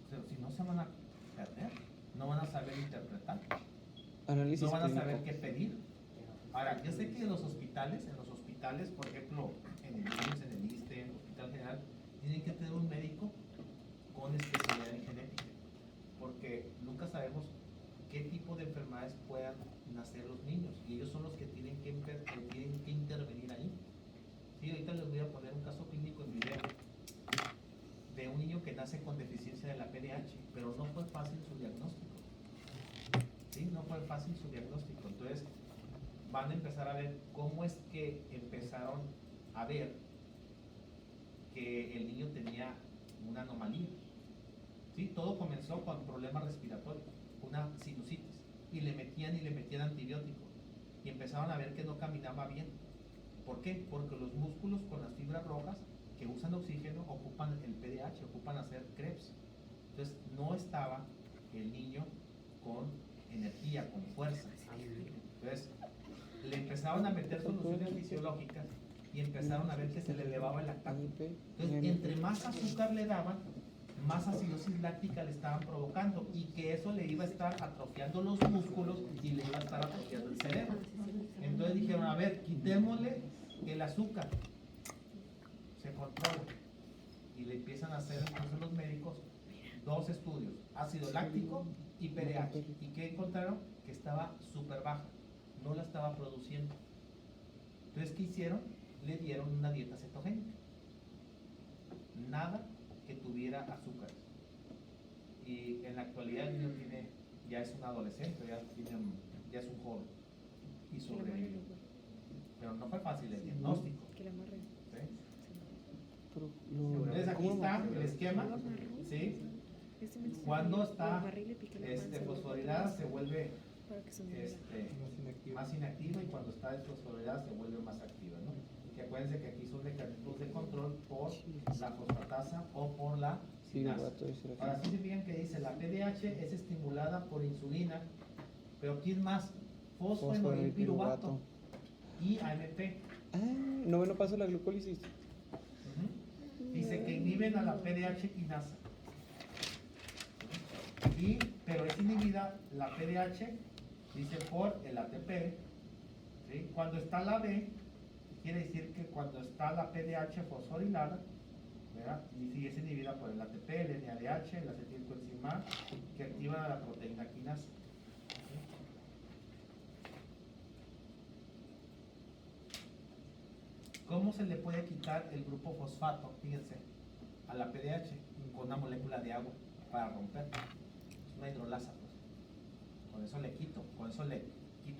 O sea, si no se van a perder, no van a saber interpretar, Análisis no van a clínico. saber qué pedir. Ahora, yo sé que en los hospitales, por ejemplo, en el IMSS, en el ISSSTE, en el Hospital General, tienen que tener un médico con especialidad en genética, porque nunca sabemos qué tipo de enfermedades puedan nacer los niños, y ellos son los que tienen que intervenir ahí. Sí, ahorita les voy a poner un caso clínico en video de un niño que nace con deficiencia de la PDH, pero no fue fácil su diagnóstico. Sí, no fue fácil su diagnóstico. Entonces, van a empezar a ver cómo es que empezaron a ver que el niño tenía una anomalía. ¿Sí? Todo comenzó con problemas respiratorios, una sinusitis, y le metían antibióticos, y empezaron a ver que no caminaba bien. ¿Por qué? Porque los músculos con las fibras rojas que usan oxígeno ocupan el PDH, ocupan hacer crepes. Entonces no estaba el niño con energía, con fuerza. Entonces le empezaron a meter soluciones fisiológicas y empezaron a ver que se le elevaba el lactato. Entonces, entre más azúcar le daban, más acidosis láctica le estaban provocando y que eso le iba a estar atrofiando los músculos y le iba a estar atrofiando el cerebro. Entonces dijeron, a ver, quitémosle el azúcar, se controla. Y le empiezan a hacer entonces los médicos 2 estudios, ácido láctico y PDH. ¿Y qué encontraron? Que estaba súper baja, no la estaba produciendo. Entonces, ¿qué hicieron? Le dieron una dieta cetogénica. Nada que tuviera azúcar. Y en la actualidad el niño ya es un adolescente, ya es un joven y sobrevive. Pero no fue fácil el diagnóstico. ¿Sí? Entonces aquí está el esquema, ¿sí? Cuando está fosforilada se vuelve más inactiva y cuando está desfosforilada se vuelve más activa, ¿no? Que acuérdense que aquí son mecanismos de control por la fosfatasa o por la sinasa. Ahora sí se fijan que dice la PDH es estimulada por insulina, pero aquí es más fosfenolpiruvato y AMP. Noveno paso la glucólisis. Dice que inhiben a la PDH quinasa. Pero es inhibida la PDH, dice por el ATP. ¿Sí? Cuando está la B, quiere decir que cuando está la PDH fosforilada, ¿verdad? Y si es inhibida por el ATP, el NADH, el acetilcoenzima, que activa la proteína quinasa. ¿Cómo se le puede quitar el grupo fosfato, fíjense, a la PDH? Con una molécula de agua para romper. Es una hidrolasa, pues. Con eso le quito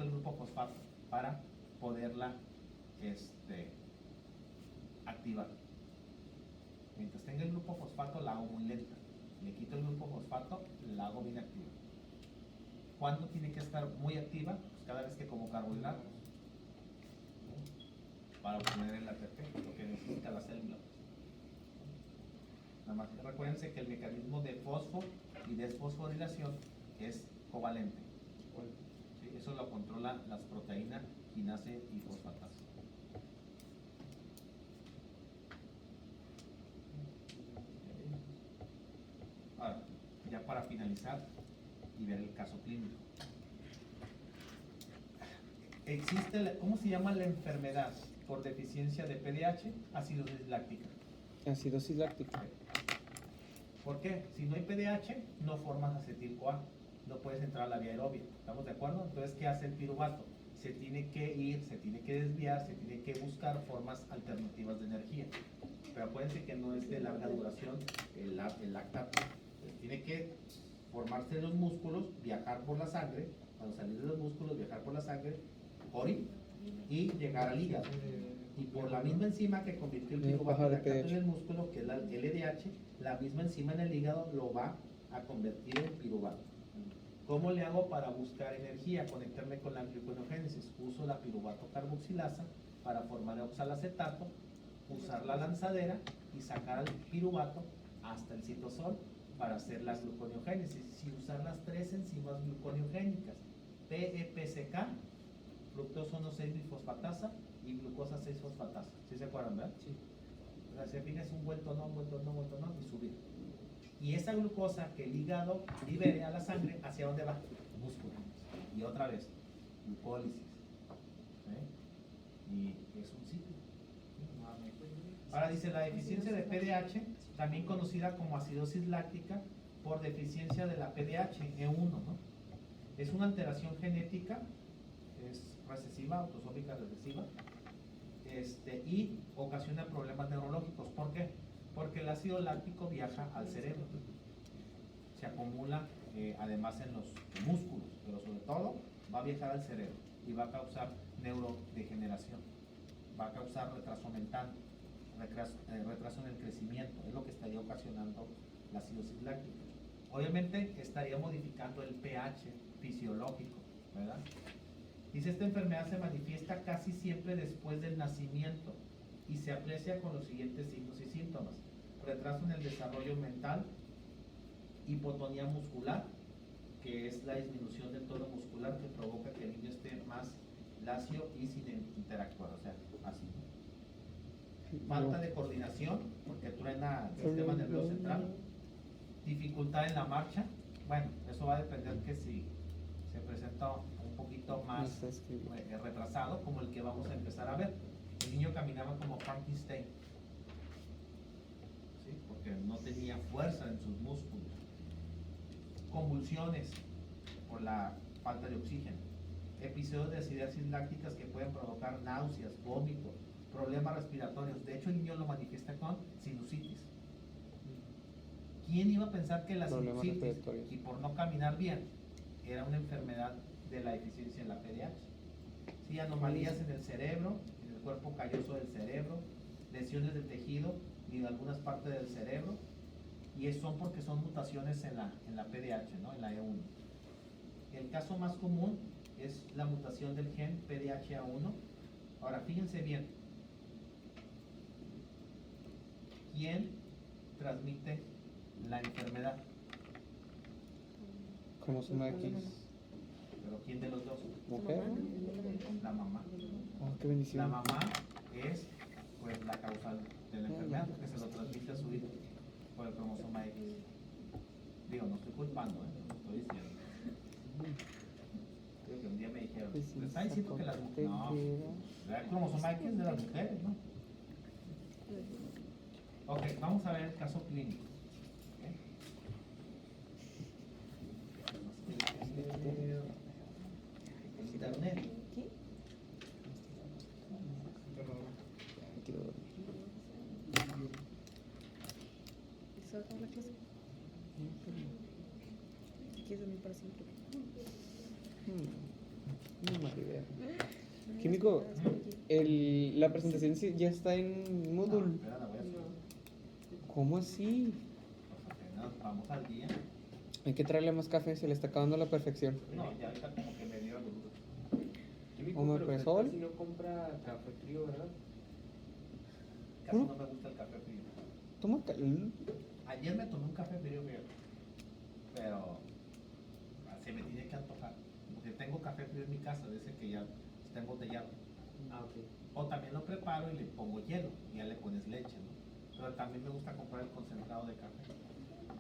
el grupo fosfato para poderla activar. Mientras tenga el grupo fosfato la hago muy lenta. Le quito el grupo fosfato, la hago bien activa. ¿Cuándo tiene que estar muy activa? Pues cada vez que como carbohidratos, para obtener el ATP, lo que necesita la célula. Nada más recuérdense que el mecanismo de fosfo y desfosforilación es covalente. ¿Sí? Eso lo controlan las proteínas quinase y fosfatasa. Ahora, ya para finalizar y ver el caso clínico. Existe, ¿cómo se llama la enfermedad por deficiencia de PDH? Acidosis láctica. Acidosis láctica. ¿Por qué? Si no hay PDH, no formas acetil-CoA, no puedes entrar a la vía aerobia. ¿Estamos de acuerdo? Entonces, ¿qué hace el piruvato? Se tiene que ir, se tiene que desviar, se tiene que buscar formas alternativas de energía. Pero acuérdense que no es de larga duración el lactato. Tiene que formarse en los músculos, viajar por la sangre, cuando salir de los músculos, viajar por la sangre, morir y llegar al hígado. Y por la misma enzima que convirtió el piruvato en lactato en el músculo, que es la LDH, la misma enzima en el hígado lo va a convertir en piruvato. ¿Cómo le hago para buscar energía? Conectarme con la gluconeogénesis. Uso la piruvato carboxilasa para formar oxalacetato, usar la lanzadera y sacar al piruvato hasta el citosol para hacer la gluconeogénesis. Si usar las 3 enzimas gluconeogénicas, PEPCK, fructosa 1,6-bisfosfatasa y glucosa 6-fosfatasa. ¿Sí se acuerdan, verdad? Sí. O sea, se fija, es un vuelto no y subir. Y esa glucosa que el hígado libere a la sangre, ¿hacia dónde va? Músculo. Y otra vez, glucólisis. ¿Sí? Y es un ciclo. Ahora dice, la deficiencia de PDH, también conocida como acidosis láctica, por deficiencia de la PDH, E1, ¿no? Es una alteración genética, es recesiva, autosómica recesiva, y ocasiona problemas neurológicos. ¿Por qué? Porque el ácido láctico viaja al cerebro, se acumula además en los músculos, pero sobre todo va a viajar al cerebro y va a causar neurodegeneración, va a causar retraso mental, retraso en el crecimiento, es lo que estaría ocasionando la acidosis láctica. Obviamente estaría modificando el pH fisiológico, ¿verdad? Dice, esta enfermedad se manifiesta casi siempre después del nacimiento y se aprecia con los siguientes signos y síntomas: retraso en el desarrollo mental, hipotonía muscular, que es la disminución del tono muscular que provoca que el niño esté más lacio y sin interactuar, o sea, así. Falta de coordinación, porque truena el sistema nervioso central. Dificultad en la marcha. Bueno, eso va a depender que si se presenta un poquito más retrasado, como el que vamos a empezar a ver. El niño caminaba como Frankenstein, ¿sí? Porque no tenía fuerza en sus músculos. Convulsiones por la falta de oxígeno. Episodios de acidosis lácticas que pueden provocar náuseas, vómitos, problemas respiratorios. De hecho, el niño lo manifiesta con sinusitis. ¿Quién iba a pensar que la Problemas sinusitis, respiratorios. y por no caminar bien, era una enfermedad de la deficiencia en la PDH? Sí, anomalías en el cerebro, en el cuerpo calloso del cerebro, lesiones del tejido y de algunas partes del cerebro, y son porque son mutaciones en la PDH, ¿no? En la E1. El caso más común es la mutación del gen PDHA1. Ahora, fíjense bien, ¿quién transmite la enfermedad? Cromosoma X. ¿Pero quién de los dos? ¿Mujer? La mamá. Oh, qué bendición. La mamá es pues la causal de la enfermedad, porque se lo transmite a su hijo por el cromosoma X. Digo, no estoy culpando, no estoy diciendo. Creo que un día me dijeron, ¿te está diciendo que las mujeres? No, el cromosoma X de las mujeres, ¿no? Ok, vamos a ver el caso clínico. Internet. ¿Se va a acabar la clase? ¿Quieres dormir para siempre? No mala idea. Químico, la presentación ya está en Moodle. No, espera, la voy a subir. ¿Cómo así? Pues apenas vamos al día. Hay que traerle más café, se le está acabando la perfección. No, ya ahorita como que me dio dudas. Químico, Omar pero Presol. casi no compra café frío, ¿verdad? Casi no me gusta el café frío. Toma Ayer me tomé un café frío, pero se me tiene que antojar. Porque tengo café frío en mi casa, de ese que ya está embotellado. Ah, ok. O también lo preparo y le pongo hielo y ya le pones leche, ¿no? Pero también me gusta comprar el concentrado de café.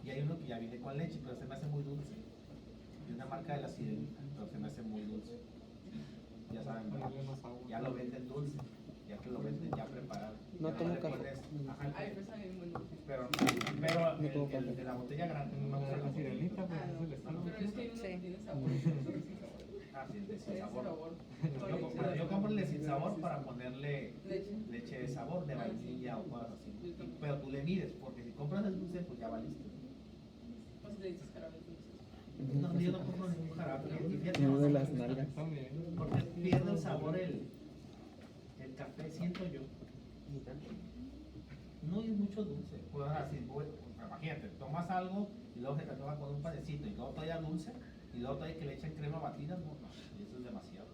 Y hay uno que ya viene con leche, pero se me hace muy dulce. De una marca de la Sirenita, pero se me hace muy dulce. Ya saben, ¿verdad? Ya lo venden dulce, ya que lo venden ya preparado. No Ya tomo le café. pones- ajá, Ay, pues sabe muy bueno. pero No tomo el café. de la botella grande no me gusta La la sirenita, pues Ah, es no, el estilo. pero es que hay uno que Sí. tiene sabor y otro sin sabor. Ah, sí, el de sin Ese sabor. sabor. Yo compro el de sin sabor para ponerle Leche. leche de sabor, de vainilla o cosas así. Pero tú le mides, porque si compras el dulce, pues ya valiste. Pues le dices caramelo dulce. No, yo no compro ningún jarabe. Y fíjate, No no de me las gusta, nalgas. También. porque pierde el sabor el café, siento yo. Ni tanto. No es mucho dulce. Pues así, imagínate, tomas algo y luego se te toma con un panecito y luego todavía dulce y luego todavía que le echan crema batida. No, eso es demasiado.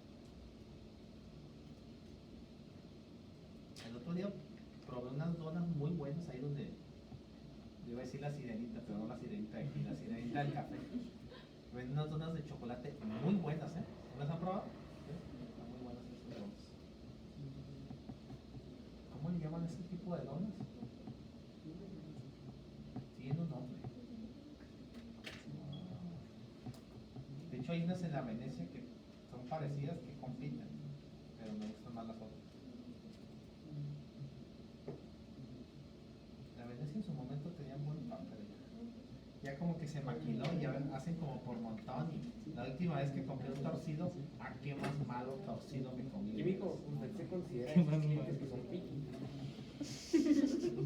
El otro día probé unas donas muy buenas ahí donde, yo iba a decir la sirenita, pero no la sirenita de aquí, la sirenita del café. Venden unas donas de chocolate muy buenas, ¿eh? ¿No las han probado? ¿Sí? Están muy buenas esas donas. ¿Cómo le llaman a ese tipo de donas? Tiene un nombre. De hecho hay unas en la Venecia que son parecidas, que compiten, pero me gustan más las otras. La Venecia en su momento tenía buen pan, pero ya como que se maquiló y ya hacen como por montón. Y la última vez que compré un torcido, ¿a qué más malo torcido me comí? Químico, ¿usted se considera esos clientes que son picky?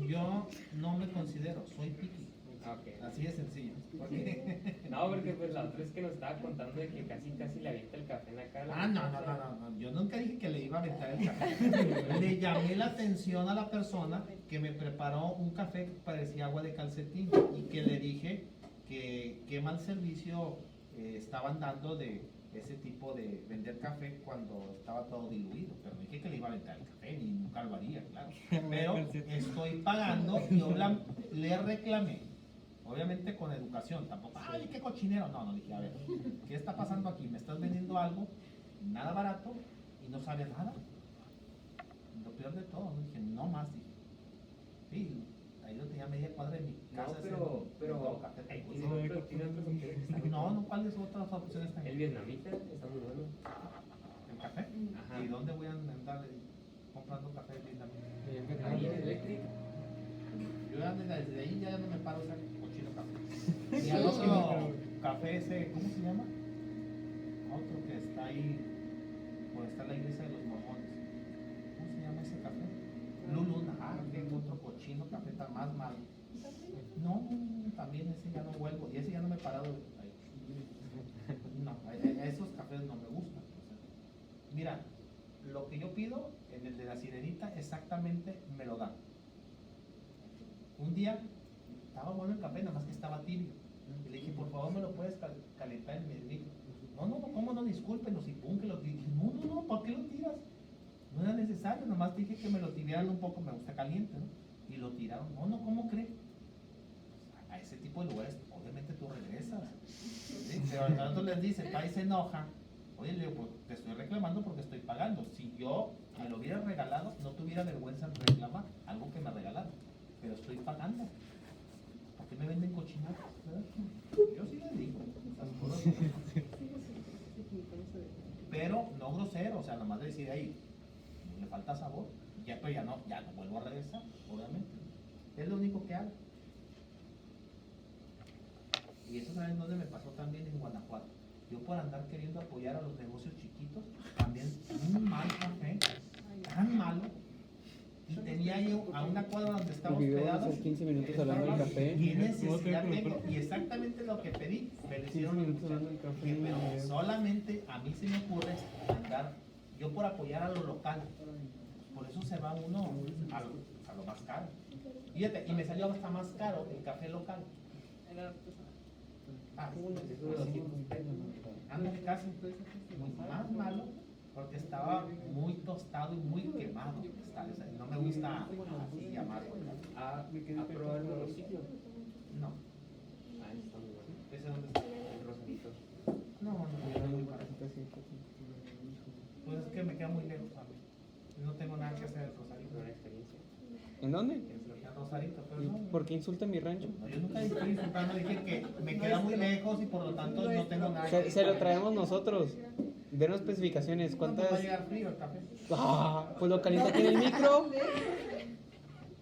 Yo no me considero, soy picky. Ah, ok. Así de sencillo. Porque No, porque pues la otra vez que nos estaba contando de que casi le avienta el café en la cara. ah, no. Yo nunca dije que le iba a aventar el café. Le llamé la atención a la persona que me preparó un café que parecía agua de calcetín y que le dije que qué mal servicio estaban dando de ese tipo de vender café cuando estaba todo diluido. Pero no dije que le iba a aventar el café, ni nunca nunca lo haría, claro. Pero estoy pagando y yo le reclamé. Obviamente con educación, tampoco, ay, qué cochinero. No, no, dije, a ver, ¿qué está pasando aquí? Me estás vendiendo algo, nada barato, y no sabes nada. Lo peor de todo, ¿no? Dije, no más, dije. Sí, ahí lo tenía media cuadra de mi casa. No, pero café. ahí tiene otras opciones que están No, buenas. no, ¿cuáles otras opciones están? El vietnamita está muy bueno. ¿El café? Ajá. ¿Y dónde voy a andar comprando café vietnamita? Ahí en Electric. Yo ya desde ahí ya no me paro a hacer cochino café. Y al otro café ese, ¿cómo se llama? Otro que está ahí, por está la iglesia de los mormones. ¿Cómo se llama ese café? Blue Luna. Ah, qué otro cochino café tan más malo. No, también ese ya no vuelvo. Y ese ya no me he parado ahí. No, a esos cafés no me gustan. O sea, mira, lo que yo pido en el de la sirenita exactamente me lo dan. Un día estaba bueno el café, nada más que estaba tibio. Y le dije, por favor, ¿me lo puedes calentar? Y me dijo, no, ¿cómo no? Discúlpenos. Y pum, que lo tiré. No, ¿por qué lo tiras? No era necesario, nomás dije que me lo tiraran un poco, me gusta caliente, ¿no? Y lo tiraron. No, ¿cómo cree? A ese tipo de lugares, obviamente tú regresas. ¿Sí? Pero a nosotros les dice, pa, y se enoja. Oye, le digo, pues te estoy reclamando porque estoy pagando. Si yo me lo hubiera regalado, no tuviera vergüenza en reclamar algo que me regalaron. Pero estoy pagando. ¿Por qué me venden cochinadas? ¿Verdad? Yo sí les digo esas cosas. Pero no grosero, o sea, nomás de decir ahí, le falta sabor. Ya, pero ya no vuelvo a regresar, obviamente. Es lo único que hago. Y eso, ¿saben dónde me pasó también? En Guanajuato. Yo por andar queriendo apoyar a los negocios chiquitos, también un mal café, tan malo. Y tenía yo a una cuadra donde estaba El video va a hospedado. ser 15 minutos hablando del café. ¿Qué necesidad tengo? Y exactamente lo que pedí, me lo 15 hicieron. minutos hablando del café. Dije, pero solamente a mí se me ocurre andar, yo por apoyar a lo local. Por eso se va uno a lo más caro. Fíjate, y me salió hasta más caro el café local. Ah, ándale, casi. Más malo, porque estaba muy tostado y muy quemado. No me gusta así llamarlo. ¿Ha probado los ciclos? No. Ah, está muy bueno. ¿Ese dónde está? El rosadito. No, está muy barato. Pues es que me queda muy lejos a mí. No tengo nada que hacer en Rosarito. Una experiencia. ¿En dónde? En Rosarito, pero ¿Y no. por qué insulta mi rancho? No, yo nunca estoy insultando, dije que me queda muy lejos y por lo tanto no tengo nada que Se lo traemos nosotros. Denos especificaciones. ¿Cuánto va a ¿Cuántas? llegar frío el café? Ah, pues lo calienta aquí en el micro.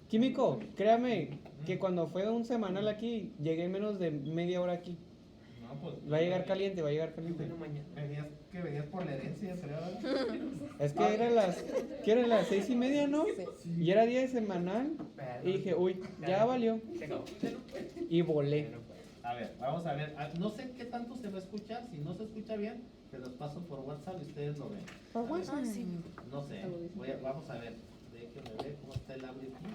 Químico, créame que cuando fue un semanal aquí, llegué en menos de media hora aquí. No, pues. Va a llegar caliente, va a llegar caliente. Bueno, mañana. Venías por la herencia, creo. Es que eran las, ¿qué eran las 6:30, no? Y era día de semanal. Y dije, uy, ya valió. Se acabó. Y volé. A ver, vamos a ver. No sé qué tanto se va a escuchar. Si no se escucha bien, te los paso por WhatsApp y ustedes lo ven. Por WhatsApp. No sé. Vamos a ver. Déjenme ver cómo está el audio aquí.